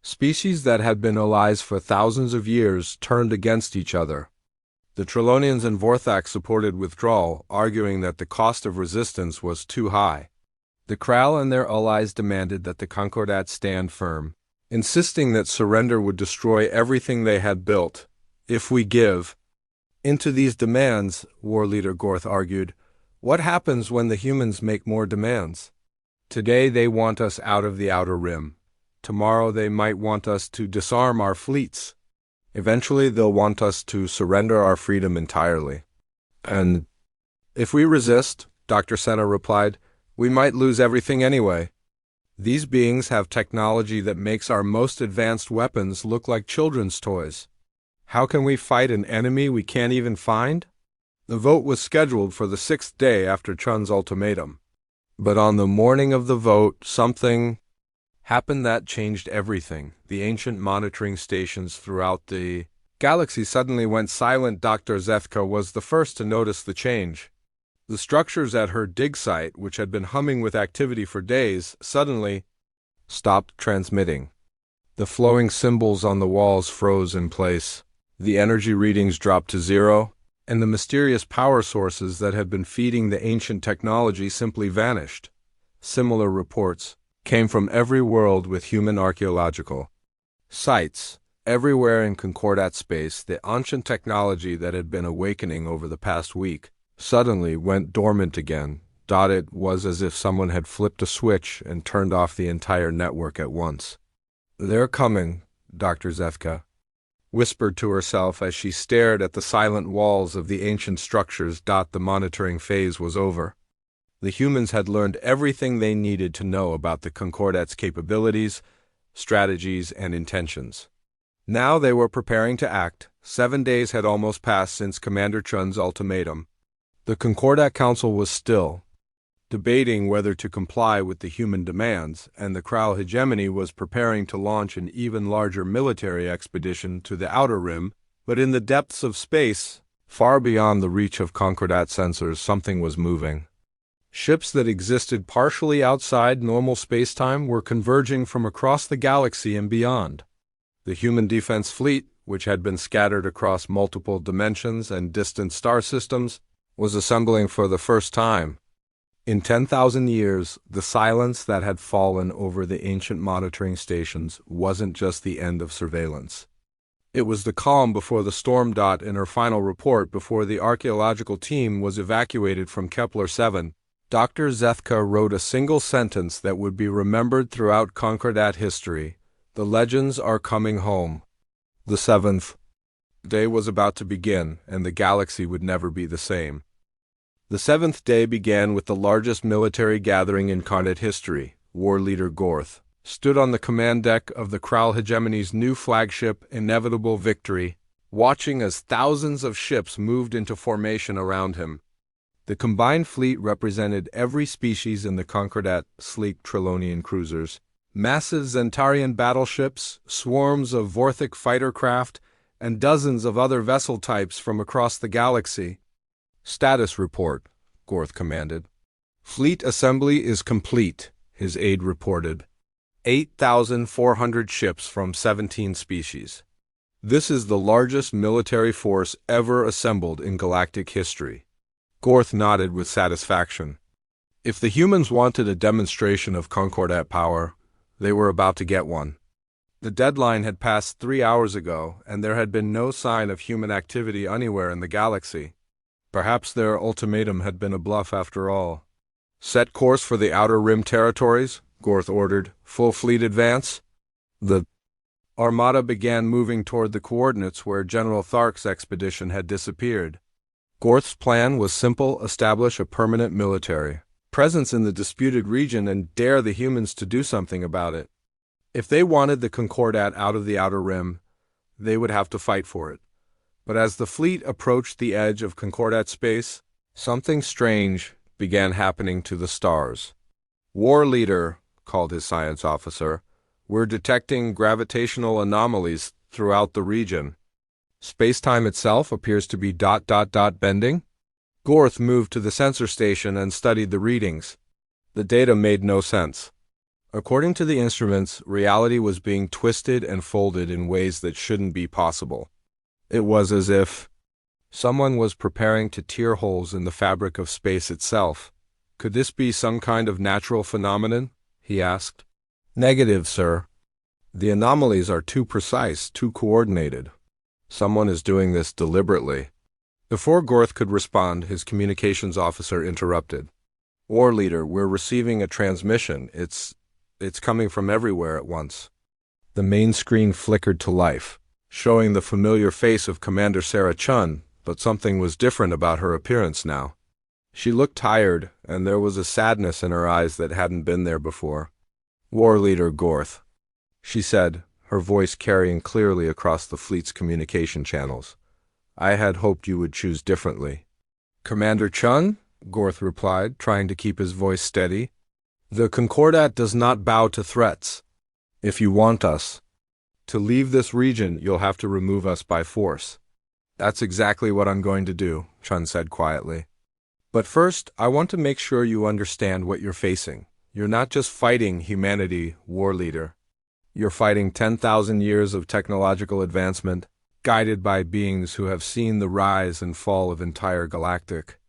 Species that had been allies for thousands of years turned against each other. The Trillonians and Vorthak supported withdrawal, arguing that the cost of resistance was too high. The Kral and their allies demanded that the Concordat stand firm, insisting that surrender would destroy everything they had built. "If we give into these demands," War Leader Gorth argued, "what happens when the humans make more demands? Today they want us out of the Outer Rim. Tomorrow they might want us to disarm our fleets. Eventually they'll want us to surrender our freedom entirely. And if we resist," Dr. Senna replied, "we might lose everything anyway. These beings have technology that makes our most advanced weapons look like children's toys. How can we fight an enemy we can't even find?" The vote was scheduled for the 6th day after Chun's ultimatum. But on the morning of the vote, something happened that changed everything. The ancient monitoring stations throughout the galaxy suddenly went silent. Dr. Zethka was the first to notice the change. The structures at her dig site, which had been humming with activity for days, suddenly stopped transmitting. The flowing symbols on the walls froze in place. The energy readings dropped to zero, and the mysterious power sources that had been feeding the ancient technology simply vanished. Similar reports came from every world with human archaeological sites. Everywhere in Concordat space, the ancient technology that had been awakening over the past week suddenly went dormant again. It was as if someone had flipped a switch and turned off the entire network at once. "They're coming," Dr. Zefka whispered to herself as she stared at the silent walls of the ancient structures. The monitoring phase was over. The humans had learned everything they needed to know about the Concordat's capabilities, strategies, and intentions. Now they were preparing to act. 7 days had almost passed since Commander Chun's ultimatum. The Concordat Council was still debating whether to comply with the human demands, and the Kral hegemony was preparing to launch an even larger military expedition to the Outer Rim. But in the depths of space, far beyond the reach of Concordat sensors, something was moving. Ships that existed partially outside normal spacetime were converging from across the galaxy and beyond. The human defense fleet, which had been scattered across multiple dimensions and distant star systems, was assembling for the first time. In 10,000 years, the silence that had fallen over the ancient monitoring stations wasn't just the end of surveillance. It was the calm before the storm. In her final report before the archaeological team was evacuated from Kepler 7, Dr. Zefka wrote a single sentence that would be remembered throughout Concordat history: "The legends are coming home." The 7th day was about to begin, and the galaxy would never be the same. The 7th day began with the largest military gathering in Concordat history. War leader Gorth stood on the command deck of the Kral hegemony's new flagship, Inevitable Victory, watching as thousands of ships moved into formation around him. The combined fleet represented every species in the Concordat: sleek Trilonian cruisers, massive Zentarian battleships, swarms of Vorthic fighter craft, and dozens of other vessel types from across the galaxy. "Status report," Gorth commanded. "Fleet assembly is complete," his aide reported. 8,400 ships from 17 species. "This is the largest military force ever assembled in galactic history." Gorth nodded with satisfaction. If the humans wanted a demonstration of Concordat power, they were about to get one. The deadline had passed 3 hours ago, and there had been no sign of human activity anywhere in the galaxy. Perhaps their ultimatum had been a bluff after all. "Set course for the Outer Rim territories," Gorth ordered. "Full fleet advance." The armada began moving toward the coordinates where General Thark's expedition had disappeared. Gorth's plan was simple: establish a permanent military presence in the disputed region and dare the humans to do something about it. If they wanted the Concordat out of the Outer Rim, they would have to fight for it. But as the fleet approached the edge of Concordat space, something strange began happening to the stars. "War leader," called his science officer, "we're detecting gravitational anomalies throughout the region. Spacetime itself appears to be bending." Gorth moved to the sensor station and studied the readings. The data made no sense. According to the instruments, reality was being twisted and folded in ways that shouldn't be possible. It was as if someone was preparing to tear holes in the fabric of space itself. "Could this be some kind of natural phenomenon?" he asked. "Negative, sir. The anomalies are too precise, too coordinated. Someone is doing this deliberately." Before Gorth could respond, his communications officer interrupted. "War leader, we're receiving a transmission. It's coming from everywhere at once." The main screen flickered to life, showing the familiar face of Commander Sarah Chun, but something was different about her appearance now. She looked tired, and there was a sadness in her eyes that hadn't been there before. "War leader Gorth," she said, her voice carrying clearly across the fleet's communication channels. "I had hoped you would choose differently." "Commander Chun," Gorth replied, trying to keep his voice steady, "the Concordat does not bow to threats. If you want us to leave this region, you'll have to remove us by force." "That's exactly what I'm going to do," Chun said quietly. "But first, I want to make sure you understand what you're facing. You're not just fighting humanity, war leader. You're fighting 10,000 years of technological advancement, guided by beings who have seen the rise and fall of entire galactic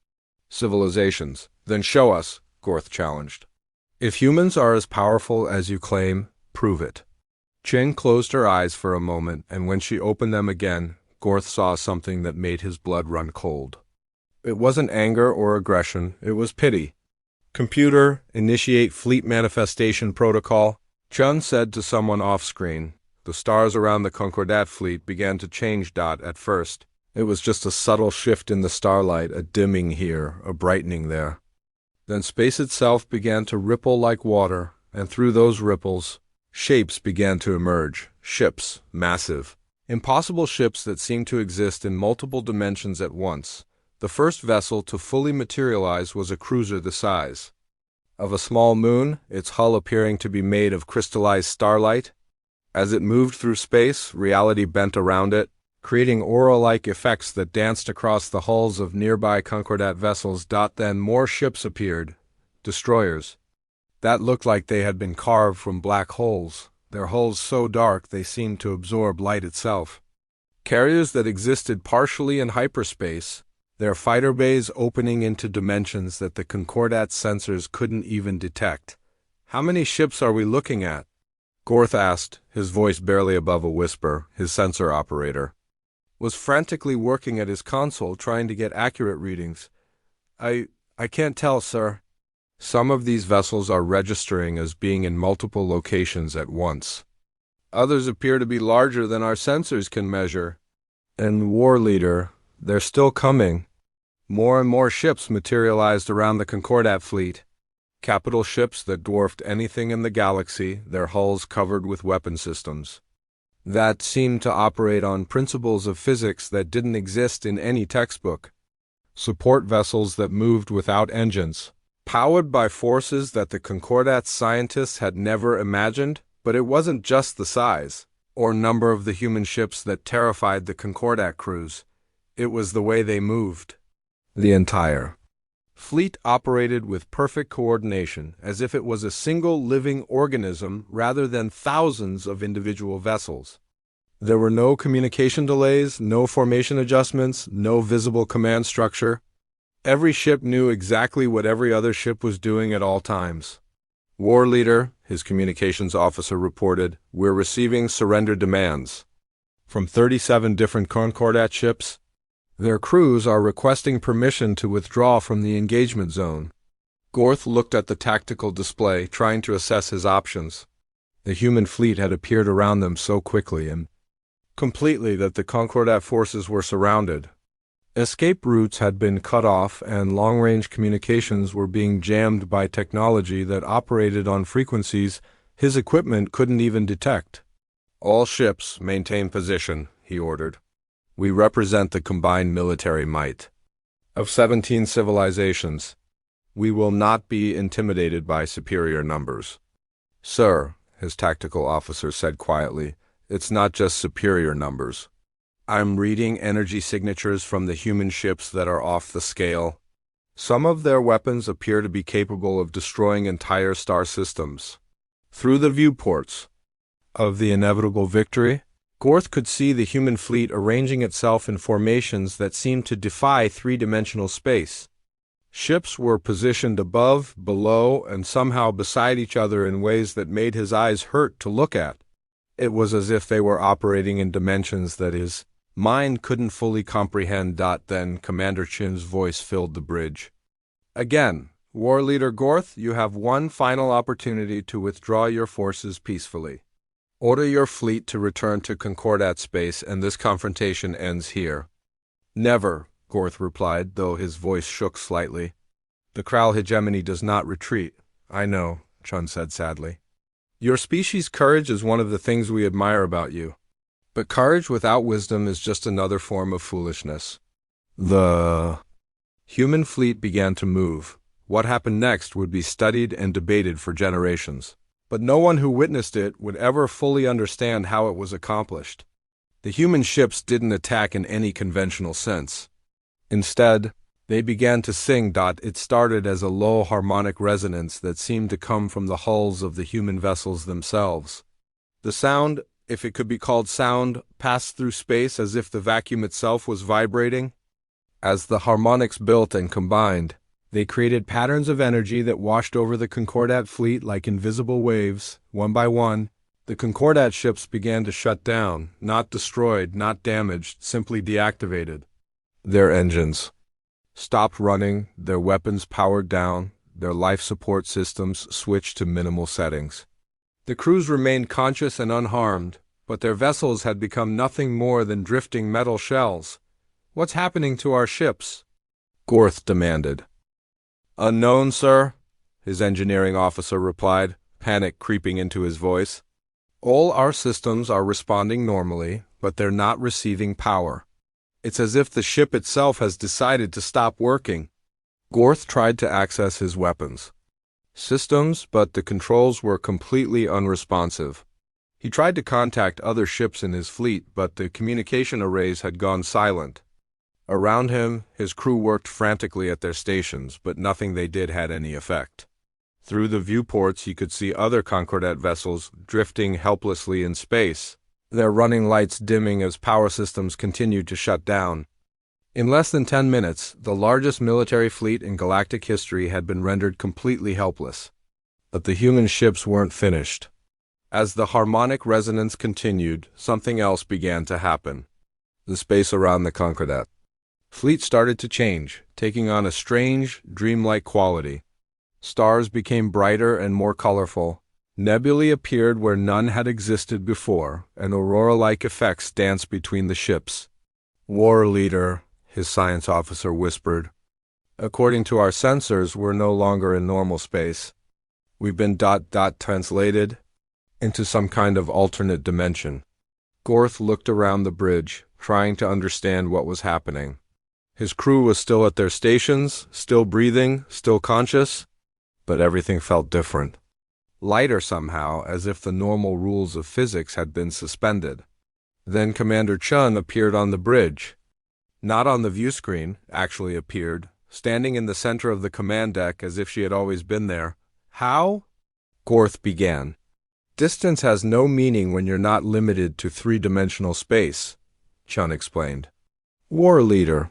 civilizations. Then show us, Gorth challenged. If humans are as powerful as you claim, prove it. Chen closed her eyes for a moment, and when she opened them again, Gorth saw something that made his blood run cold. It wasn't anger or aggression, it was pity. Computer, initiate fleet manifestation protocol, Chen said to someone off-screen. The stars around the Concordat fleet began to change. At first, it was just a subtle shift in the starlight, a dimming here, a brightening there. Then space itself began to ripple like water, and through those ripples, shapes began to emerge, ships, massive, impossible ships that seemed to exist in multiple dimensions at once. The first vessel to fully materialize was a cruiser the size of a small moon, its hull appearing to be made of crystallized starlight. As it moved through space, reality bent around it, creating aura-like effects that danced across the hulls of nearby Concordat vessels. Then more ships appeared, destroyers, that looked like they had been carved from black holes, their hulls so dark they seemed to absorb light itself. Carriers that existed partially in hyperspace, their fighter bays opening into dimensions that the Concordat sensors couldn't even detect. How many ships are we looking at? Gorth asked, his voice barely above a whisper. His sensor operator was frantically working at his console trying to get accurate readings. I can't tell, sir. Some of these vessels are registering as being in multiple locations at once. Others appear to be larger than our sensors can measure. And War Leader, they're still coming. More and more ships materialized around the Concordat fleet. Capital ships that dwarfed anything in the galaxy, their hulls covered with weapon systems that seemed to operate on principles of physics that didn't exist in any textbook. Support vessels that moved without engines, powered by forces that the Concordat scientists had never imagined. But it wasn't just the size or number of the human ships that terrified the Concordat crews. It was the way they moved. The entire fleet operated with perfect coordination, as if it was a single living organism rather than thousands of individual vessels. There were no communication delays, no formation adjustments, no visible command structure. Every ship knew exactly what every other ship was doing at all times. War Leader, his communications officer reported, we're receiving surrender demands from 37 different Concordat ships. Their crews are requesting permission to withdraw from the engagement zone. Gorth looked at the tactical display, trying to assess his options. The human fleet had appeared around them so quickly and completely that the Concordat forces were surrounded. Escape routes had been cut off, and long-range communications were being jammed by technology that operated on frequencies his equipment couldn't even detect. All ships maintain position, he ordered. We represent the combined military might of 17 civilizations. We will not be intimidated by superior numbers. Sir, his tactical officer said quietly, it's not just superior numbers. I'm reading energy signatures from the human ships that are off the scale. Some of their weapons appear to be capable of destroying entire star systems. Through the viewports of the inevitable victory, Gorth could see the human fleet arranging itself in formations that seemed to defy three-dimensional space. Ships were positioned above, below, and somehow beside each other in ways that made his eyes hurt to look at. It was as if they were operating in dimensions that his mind couldn't fully comprehend. Then Commander Chin's voice filled the bridge. Again, War Leader Gorth, you have one final opportunity to withdraw your forces peacefully. Order your fleet to return to Concordat space, and this confrontation ends here. Never, Gorth replied, though his voice shook slightly. The Kral hegemony does not retreat. I know, Chun said sadly. Your species' courage is one of the things we admire about you. But courage without wisdom is just another form of foolishness. The human fleet began to move. What happened next would be studied and debated for generations. But no one who witnessed it would ever fully understand how it was accomplished. The human ships didn't attack in any conventional sense. Instead, they began to sing. It started as a low harmonic resonance that seemed to come from the hulls of the human vessels themselves. The sound, if it could be called sound, passed through space as if the vacuum itself was vibrating. As the harmonics built and combined, they created patterns of energy that washed over the Concordat fleet like invisible waves. One by one, the Concordat ships began to shut down, not destroyed, not damaged, simply deactivated. Their engines stopped running, their weapons powered down, their life support systems switched to minimal settings. The crews remained conscious and unharmed, but their vessels had become nothing more than drifting metal shells. "What's happening to our ships?" Gorth demanded. "Unknown, sir," his engineering officer replied, panic creeping into his voice. "All our systems are responding normally, but they're not receiving power. It's as if the ship itself has decided to stop working." Gorth tried to access his weapons systems, but the controls were completely unresponsive. He tried to contact other ships in his fleet, but the communication arrays had gone silent. Around him, his crew worked frantically at their stations, but nothing they did had any effect. Through the viewports, he could see other Concordat vessels drifting helplessly in space, their running lights dimming as power systems continued to shut down. In less than 10 minutes, the largest military fleet in galactic history had been rendered completely helpless. But the human ships weren't finished. As the harmonic resonance continued, something else began to happen. The space around the Concordat fleet started to change, taking on a strange, dreamlike quality. Stars became brighter and more colorful. Nebulae appeared where none had existed before, and aurora-like effects danced between the ships. "War leader," his science officer whispered. "According to our sensors, we're no longer in normal space. We've been translated into some kind of alternate dimension." Gorth looked around the bridge, trying to understand what was happening. His crew was still at their stations, still breathing, still conscious, but everything felt different. Lighter somehow, as if the normal rules of physics had been suspended. Then Commander Chun appeared on the bridge. Not on the view screen, actually appeared, standing in the center of the command deck as if she had always been there. "How?" Gorth began. "Distance has no meaning when you're not limited to three-dimensional space," Chun explained. "War leader,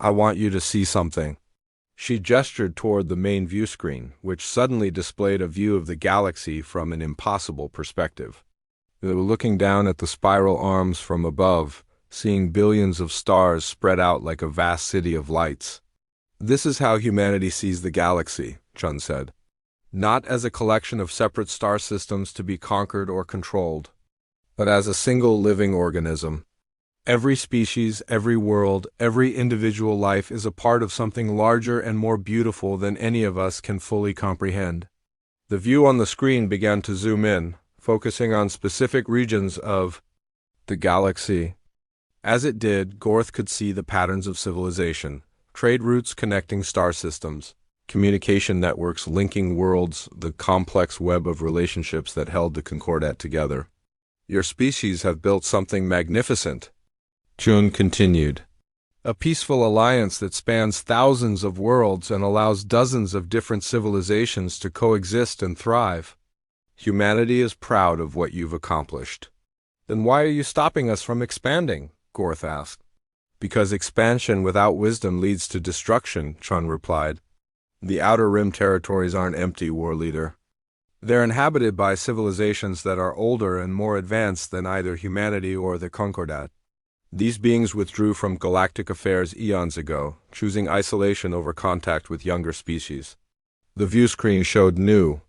I want you to see something." She gestured toward the main view screen, which suddenly displayed a view of the galaxy from an impossible perspective. They were looking down at the spiral arms from above, seeing billions of stars spread out like a vast city of lights. "This is how humanity sees the galaxy," Chun said. "Not as a collection of separate star systems to be conquered or controlled, but as a single living organism. Every species, every world, every individual life is a part of something larger and more beautiful than any of us can fully comprehend." The view on the screen began to zoom in, focusing on specific regions of the galaxy. As it did, Gorth could see the patterns of civilization, trade routes connecting star systems, communication networks linking worlds, the complex web of relationships that held the Concordat together. "Your species have built something magnificent," Chun continued. "A peaceful alliance that spans thousands of worlds and allows dozens of different civilizations to coexist and thrive. Humanity is proud of what you've accomplished." "Then why are you stopping us from expanding?" Gorth asked. "Because expansion without wisdom leads to destruction," Chun replied. "The Outer Rim territories aren't empty, War Leader. They're inhabited by civilizations that are older and more advanced than either humanity or the Concordat. These beings withdrew from galactic affairs eons ago, choosing isolation over contact with younger species." The view screen showed new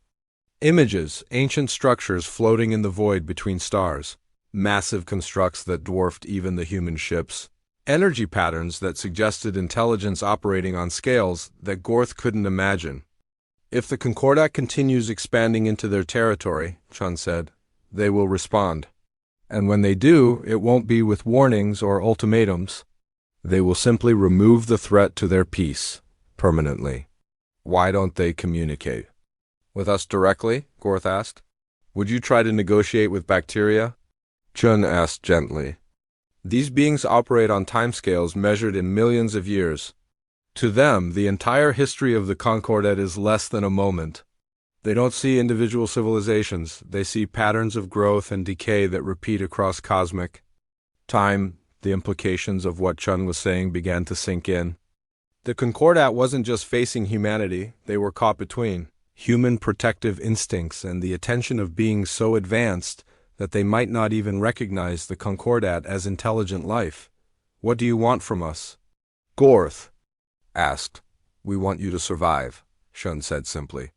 images, ancient structures floating in the void between stars, massive constructs that dwarfed even the human ships, energy patterns that suggested intelligence operating on scales that Gorth couldn't imagine. "If the Concordat continues expanding into their territory," Chun said, "they will respond. And when they do, it won't be with warnings or ultimatums. They will simply remove the threat to their peace, permanently." "Why don't they communicate?" "With us directly?" Gorth asked. "Would you try to negotiate with bacteria?" Chun asked gently. "These beings operate on timescales measured in millions of years. To them, the entire history of the Concordat is less than a moment. They don't see individual civilizations, they see patterns of growth and decay that repeat across cosmic time. The implications of what Chun was saying began to sink in. The Concordat wasn't just facing humanity, they were caught between human protective instincts and the attention of beings so advanced that they might not even recognize the Concordat as intelligent life. What do you want from us? Gorth asked. We want you to survive, Shun said simply.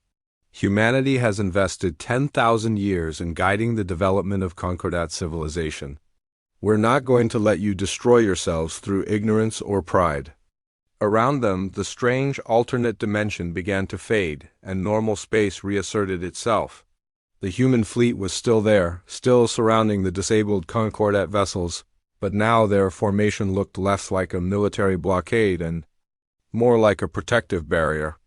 Humanity has invested 10,000 years in guiding the development of Concordat civilization. We're not going to let you destroy yourselves through ignorance or pride. Around them, the strange alternate dimension began to fade, and normal space reasserted itself. The human fleet was still there, still surrounding the disabled Concordat vessels, but now their formation looked less like a military blockade and more like a protective barrier.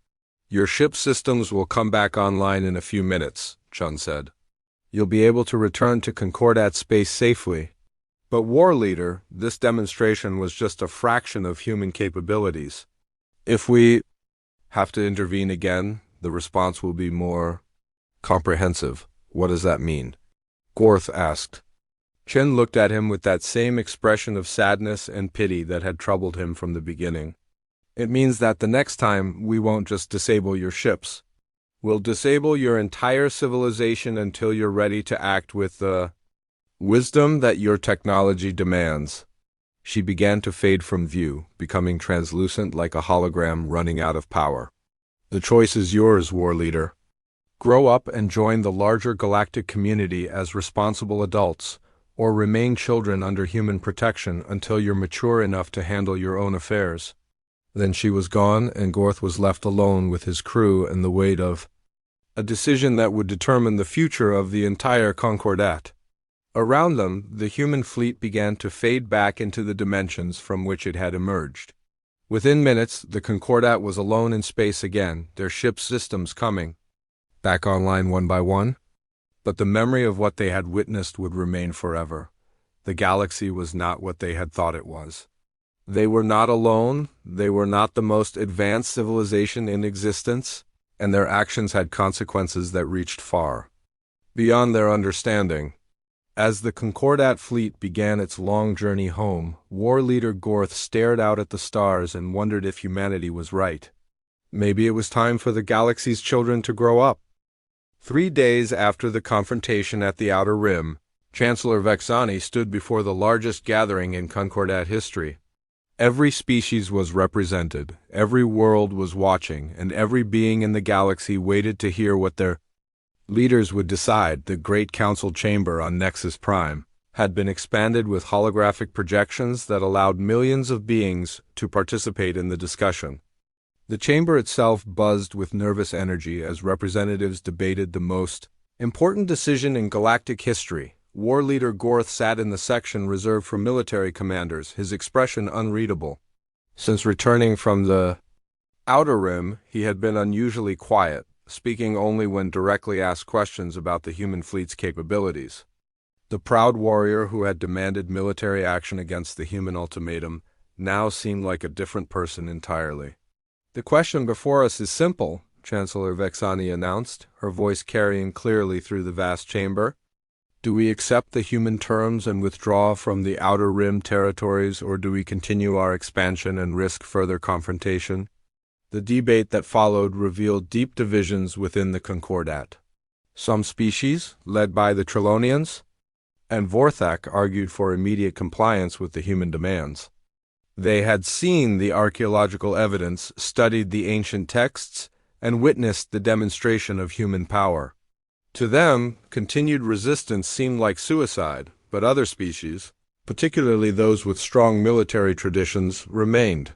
Your ship systems will come back online in a few minutes, Chun said. You'll be able to return to Concordat space safely. But War Leader, this demonstration was just a fraction of human capabilities. If we have to intervene again, the response will be more comprehensive. What does that mean? Gorth asked. Chin looked at him with that same expression of sadness and pity that had troubled him from the beginning. It means that the next time we won't just disable your ships. We'll disable your entire civilization until you're ready to act with the wisdom that your technology demands. She began to fade from view, becoming translucent like a hologram running out of power. The choice is yours, War Leader. Grow up and join the larger galactic community as responsible adults, or remain children under human protection until you're mature enough to handle your own affairs. Then she was gone, and Gorth was left alone with his crew and the weight of a decision that would determine the future of the entire Concordat. Around them, the human fleet began to fade back into the dimensions from which it had emerged. Within minutes, the Concordat was alone in space again, their ship systems coming back online one by one. But the memory of what they had witnessed would remain forever. The galaxy was not what they had thought it was. They were not alone, they were not the most advanced civilization in existence, and their actions had consequences that reached far beyond their understanding. As the Concordat fleet began its long journey home, War Leader Gorth stared out at the stars and wondered if humanity was right. Maybe it was time for the galaxy's children to grow up. 3 days after the confrontation at the Outer Rim, Chancellor Vexani stood before the largest gathering in Concordat history. Every species was represented, every world was watching, and every being in the galaxy waited to hear what their leaders would decide. The Great Council Chamber on Nexus Prime had been expanded with holographic projections that allowed millions of beings to participate in the discussion. The chamber itself buzzed with nervous energy as representatives debated the most important decision in galactic history. War Leader Gorth sat in the section reserved for military commanders, his expression unreadable. Since returning from the Outer Rim, he had been unusually quiet, speaking only when directly asked questions about the human fleet's capabilities. The proud warrior who had demanded military action against the human ultimatum now seemed like a different person entirely. The question before us is simple, Chancellor Vexani announced, her voice carrying clearly through the vast chamber. Do we accept the human terms and withdraw from the Outer Rim territories, or do we continue our expansion and risk further confrontation? The debate that followed revealed deep divisions within the Concordat. Some species, led by the Trillonians and Vorthak, argued for immediate compliance with the human demands. They had seen the archaeological evidence, studied the ancient texts, and witnessed the demonstration of human power. To them, continued resistance seemed like suicide, but other species, particularly those with strong military traditions, remained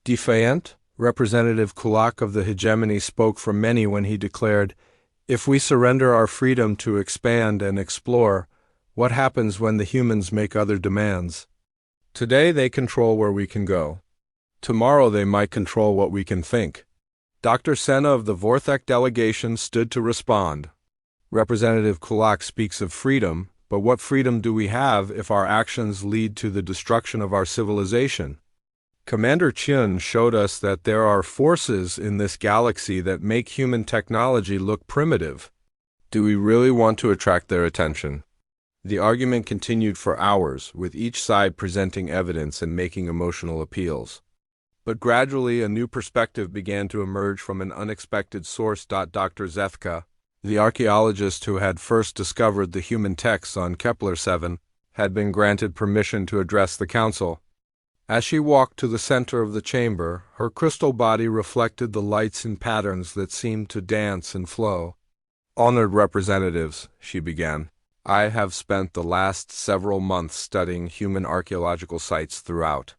defiant. Representative Kulak of the hegemony spoke for many when he declared, "If we surrender our freedom to expand and explore, what happens when the humans make other demands? Today they control where we can go. Tomorrow they might control what we can think." Dr. Senna of the Vorthak delegation stood to respond. Representative Kulak speaks of freedom, but what freedom do we have if our actions lead to the destruction of our civilization? Commander Chun showed us that there are forces in this galaxy that make human technology look primitive. Do we really want to attract their attention? The argument continued for hours, with each side presenting evidence and making emotional appeals. But gradually a new perspective began to emerge from an unexpected source. Dr. Zethka, the archaeologist who had first discovered the human texts on Kepler-7, had been granted permission to address the council. As she walked to the center of the chamber, her crystal body reflected the lights and patterns that seemed to dance and flow. "Honored representatives," she began, "I have spent the last several months studying human archaeological sites throughout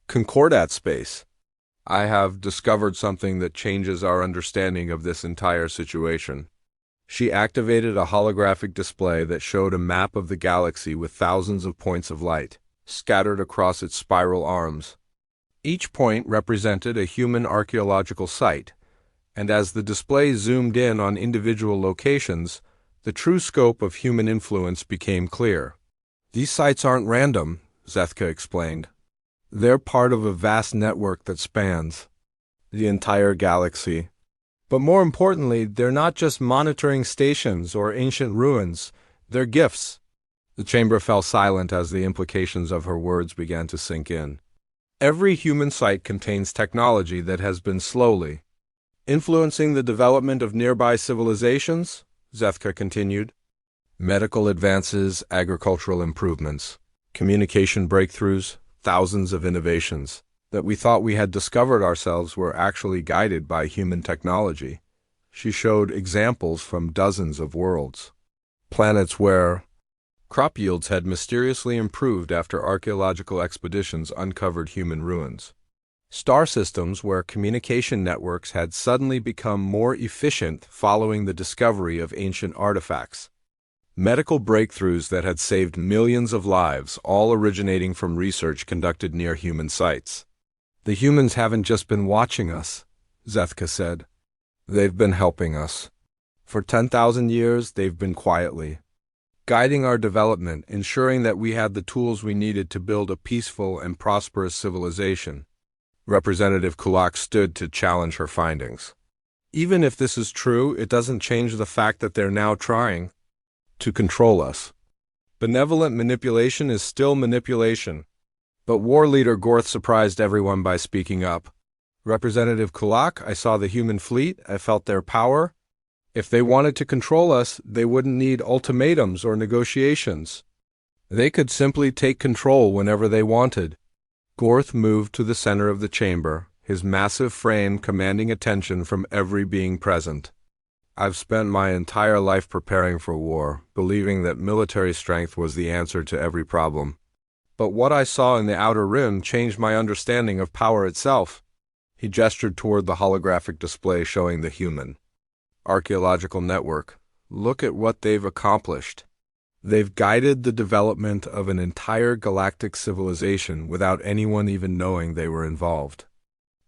Concordat space. I have discovered something that changes our understanding of this entire situation." She activated a holographic display that showed a map of the galaxy with thousands of points of light scattered across its spiral arms. Each point represented a human archaeological site, and as the display zoomed in on individual locations, the true scope of human influence became clear. "These sites aren't random," Zethka explained. "They're part of a vast network that spans the entire galaxy. But more importantly, they're not just monitoring stations or ancient ruins, they're gifts." The chamber fell silent as the implications of her words began to sink in. "Every human site contains technology that has been slowly influencing the development of nearby civilizations," Zethka continued. "Medical advances, agricultural improvements, communication breakthroughs, thousands of innovations that we thought we had discovered ourselves were actually guided by human technology." She showed examples from dozens of worlds. Planets where crop yields had mysteriously improved after archaeological expeditions uncovered human ruins. Star systems where communication networks had suddenly become more efficient following the discovery of ancient artifacts. Medical breakthroughs that had saved millions of lives, all originating from research conducted near human sites. "The humans haven't just been watching us," Zethka said. "They've been helping us. For 10,000 years, they've been quietly guiding our development, ensuring that we had the tools we needed to build a peaceful and prosperous civilization." Representative Kulak stood to challenge her findings. "Even if this is true, it doesn't change the fact that they're now trying to control us. Benevolent manipulation is still manipulation." But war leader Gorth surprised everyone by speaking up. "Representative Kulak, I saw the human fleet, I felt their power. If they wanted to control us, they wouldn't need ultimatums or negotiations. They could simply take control whenever they wanted." Gorth moved to the center of the chamber, his massive frame commanding attention from every being present. "I've spent my entire life preparing for war, believing that military strength was the answer to every problem. But what I saw in the Outer Rim changed my understanding of power itself." He gestured toward the holographic display showing the human archaeological network. "Look at what they've accomplished. They've guided the development of an entire galactic civilization without anyone even knowing they were involved.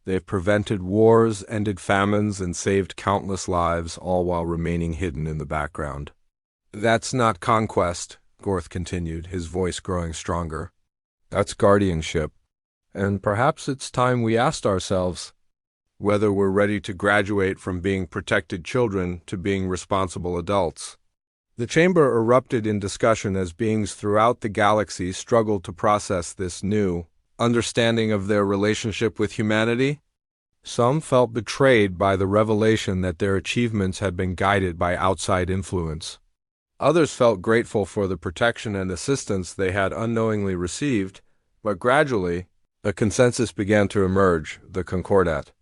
They've prevented wars, ended famines, and saved countless lives, all while remaining hidden in the background." "That's not conquest," Gorth continued, his voice growing stronger. "That's guardianship. And perhaps it's time we asked ourselves whether we're ready to graduate from being protected children to being responsible adults." The chamber erupted in discussion as beings throughout the galaxy struggled to process this new understanding of their relationship with humanity. Some felt betrayed by the revelation that their achievements had been guided by outside influence. Others felt grateful for the protection and assistance they had unknowingly received, but gradually, a consensus began to emerge. The Concordat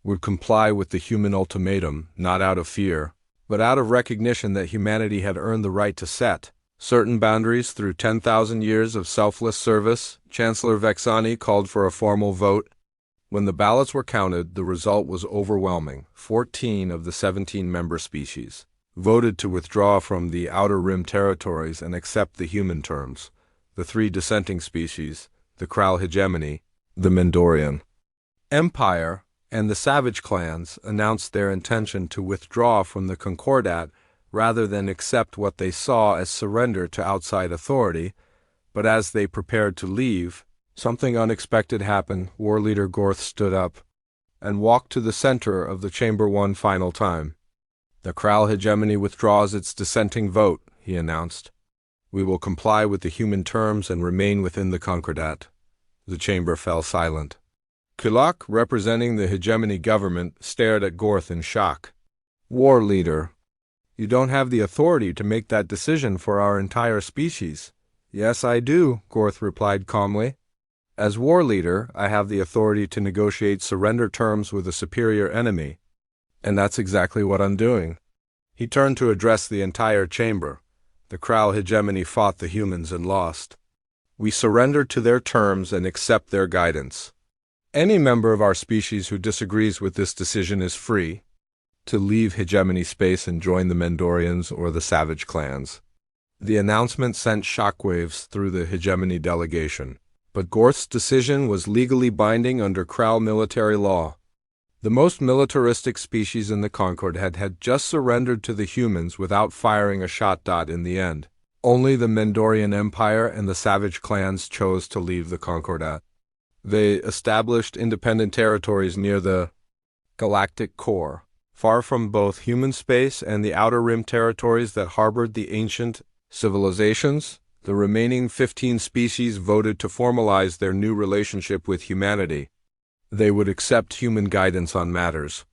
would comply with the human ultimatum, not out of fear, but out of recognition that humanity had earned the right to set certain boundaries through 10,000 years of selfless service. Chancellor Vexani called for a formal vote. When the ballots were counted, the result was overwhelming. 14 of the 17 member species voted to withdraw from the Outer Rim territories and accept the human terms. The 3 dissenting species, the Kral hegemony, the Mendorian Empire, and the Savage clans, announced their intention to withdraw from the Concordat rather than accept what they saw as surrender to outside authority. But as they prepared to leave, Something unexpected happened. War Leader Gorth stood up and walked to the center of the chamber one final time. The Kral hegemony withdraws its dissenting vote, he announced. We will comply with the human terms and remain within the Concordat. The chamber fell silent. Kulak, representing the hegemony government, stared at Gorth in shock. War Leader, you don't have the authority to make that decision for our entire species. Yes, I do, Gorth replied calmly. As War Leader, I have the authority to negotiate surrender terms with a superior enemy. And that's exactly what I'm doing. He turned to address the entire chamber. The Kral hegemony fought the humans and lost. We surrender to their terms and accept their guidance. Any member of our species who disagrees with this decision is free to leave hegemony space and join the Mendorians or the Savage clans. The announcement sent shockwaves through the hegemony delegation, but Gorth's decision was legally binding under Kral military law. The most militaristic species in the Concord had just surrendered to the humans without firing a shot. In the end, only the Mendorian Empire and the Savage clans chose to leave the Concordat. They established independent territories near the galactic core, far from both human space and the Outer Rim territories that harbored the ancient civilizations. The remaining 15 species voted to formalize their new relationship with humanity. They would accept human guidance on matters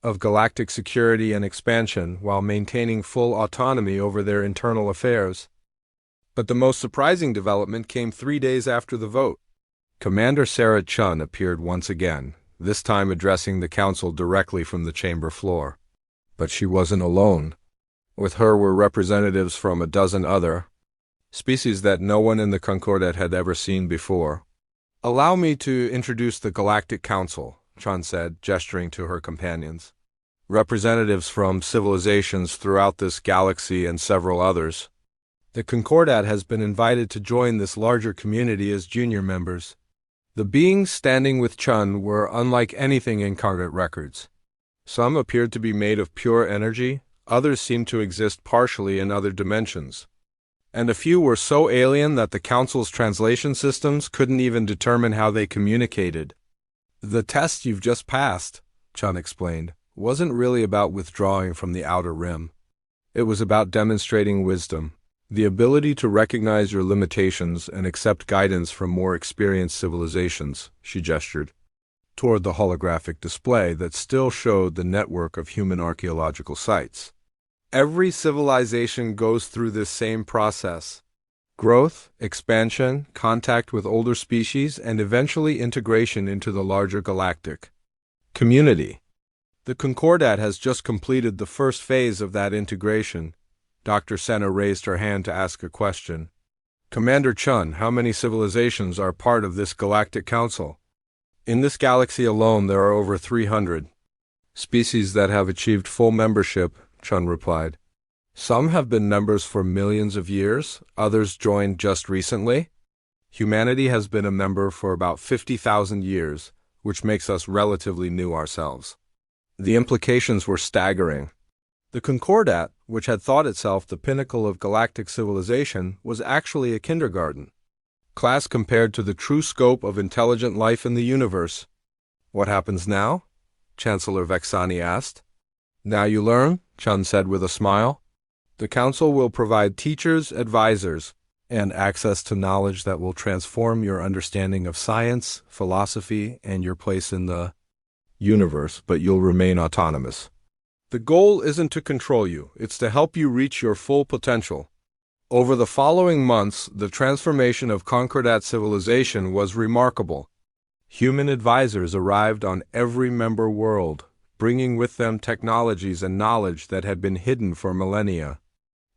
of galactic security and expansion while maintaining full autonomy over their internal affairs. But the most surprising development came 3 days after the vote. Commander Sarah Chun appeared once again, this time addressing the council directly from the chamber floor. But she wasn't alone. With her were representatives from a dozen other species that no one in the Concordat had ever seen before. Allow me to introduce the Galactic Council, Chun said, gesturing to her companions. Representatives from civilizations throughout this galaxy and several others. The Concordat has been invited to join this larger community as junior members. The beings standing with Chun were unlike anything in Concordat records. Some appeared to be made of pure energy, others seemed to exist partially in other dimensions. And a few were so alien that the Council's translation systems couldn't even determine how they communicated. The test you've just passed, Chun explained, wasn't really about withdrawing from the Outer Rim. It was about demonstrating wisdom, the ability to recognize your limitations and accept guidance from more experienced civilizations, she gestured toward the holographic display that still showed the network of human archaeological sites. Every civilization goes through this same process. Growth, expansion, contact with older species, and eventually integration into the larger galactic community. The Concordat has just completed the first phase of that integration. Dr. Senna raised her hand to ask a question. Commander Chun, how many civilizations are part of this Galactic Council? In this galaxy alone, there are over 300 species that have achieved full membership, Chun replied. Some have been members for millions of years, others joined just recently. Humanity has been a member for about 50,000 years, which makes us relatively new ourselves. The implications were staggering. The Concordat, which had thought itself the pinnacle of galactic civilization, was actually a kindergarten class compared to the true scope of intelligent life in the universe. What happens now? Chancellor Vexani asked. Now you learn, Chun said with a smile. The Council will provide teachers, advisors, and access to knowledge that will transform your understanding of science, philosophy, and your place in the universe, but you'll remain autonomous. The goal isn't to control you, it's to help you reach your full potential. Over the following months, the transformation of Concordat civilization was remarkable. Human advisors arrived on every member world, bringing with them technologies and knowledge that had been hidden for millennia.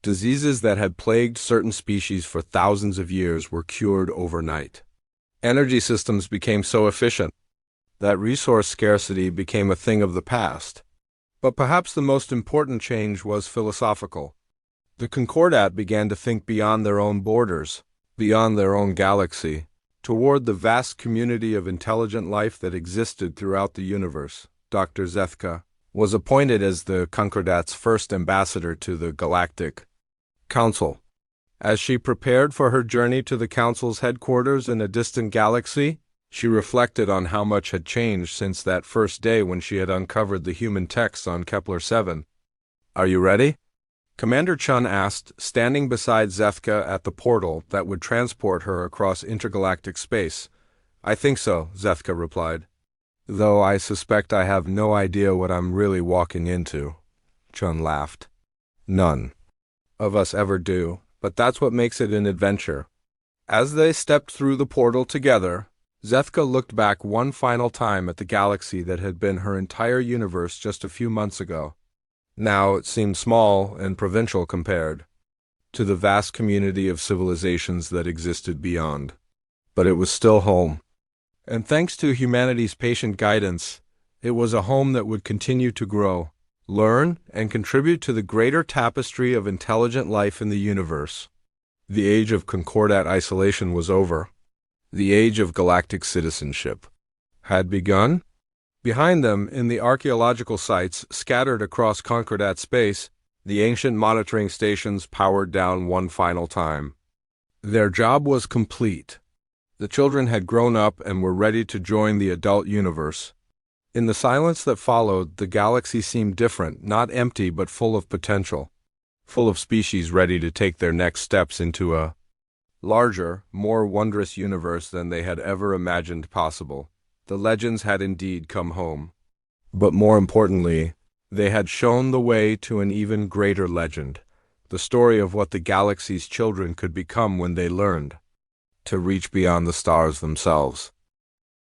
Diseases that had plagued certain species for thousands of years were cured overnight. Energy systems became so efficient that resource scarcity became a thing of the past. But perhaps the most important change was philosophical. The Concordat began to think beyond their own borders, beyond their own galaxy, toward the vast community of intelligent life that existed throughout the universe. Dr. Zethka was appointed as the Concordat's first ambassador to the Galactic Council. As she prepared for her journey to the Council's headquarters in a distant galaxy, she reflected on how much had changed since that first day when she had uncovered the human texts on Kepler 7. "Are you ready?" Commander Chun asked, standing beside Zethka at the portal that would transport her across intergalactic space. "I think so," Zethka replied. "Though I suspect I have no idea what I'm really walking into." Chun laughed. "None of us ever do, but that's what makes it an adventure." As they stepped through the portal together, Zethka looked back one final time at the galaxy that had been her entire universe just a few months ago. Now it seemed small and provincial compared to the vast community of civilizations that existed beyond. But it was still home. And thanks to humanity's patient guidance, it was a home that would continue to grow, learn, and contribute to the greater tapestry of intelligent life in the universe. The age of Concordat isolation was over. The age of galactic citizenship had begun. Behind them, in the archaeological sites scattered across Concordat space, the ancient monitoring stations powered down one final time. Their job was complete. The children had grown up and were ready to join the adult universe. In the silence that followed, the galaxy seemed different, not empty but full of potential, full of species ready to take their next steps into a larger, more wondrous universe than they had ever imagined possible. The legends had indeed come home. But more importantly, they had shown the way to an even greater legend, the story of what the galaxy's children could become when they learned to reach beyond the stars themselves.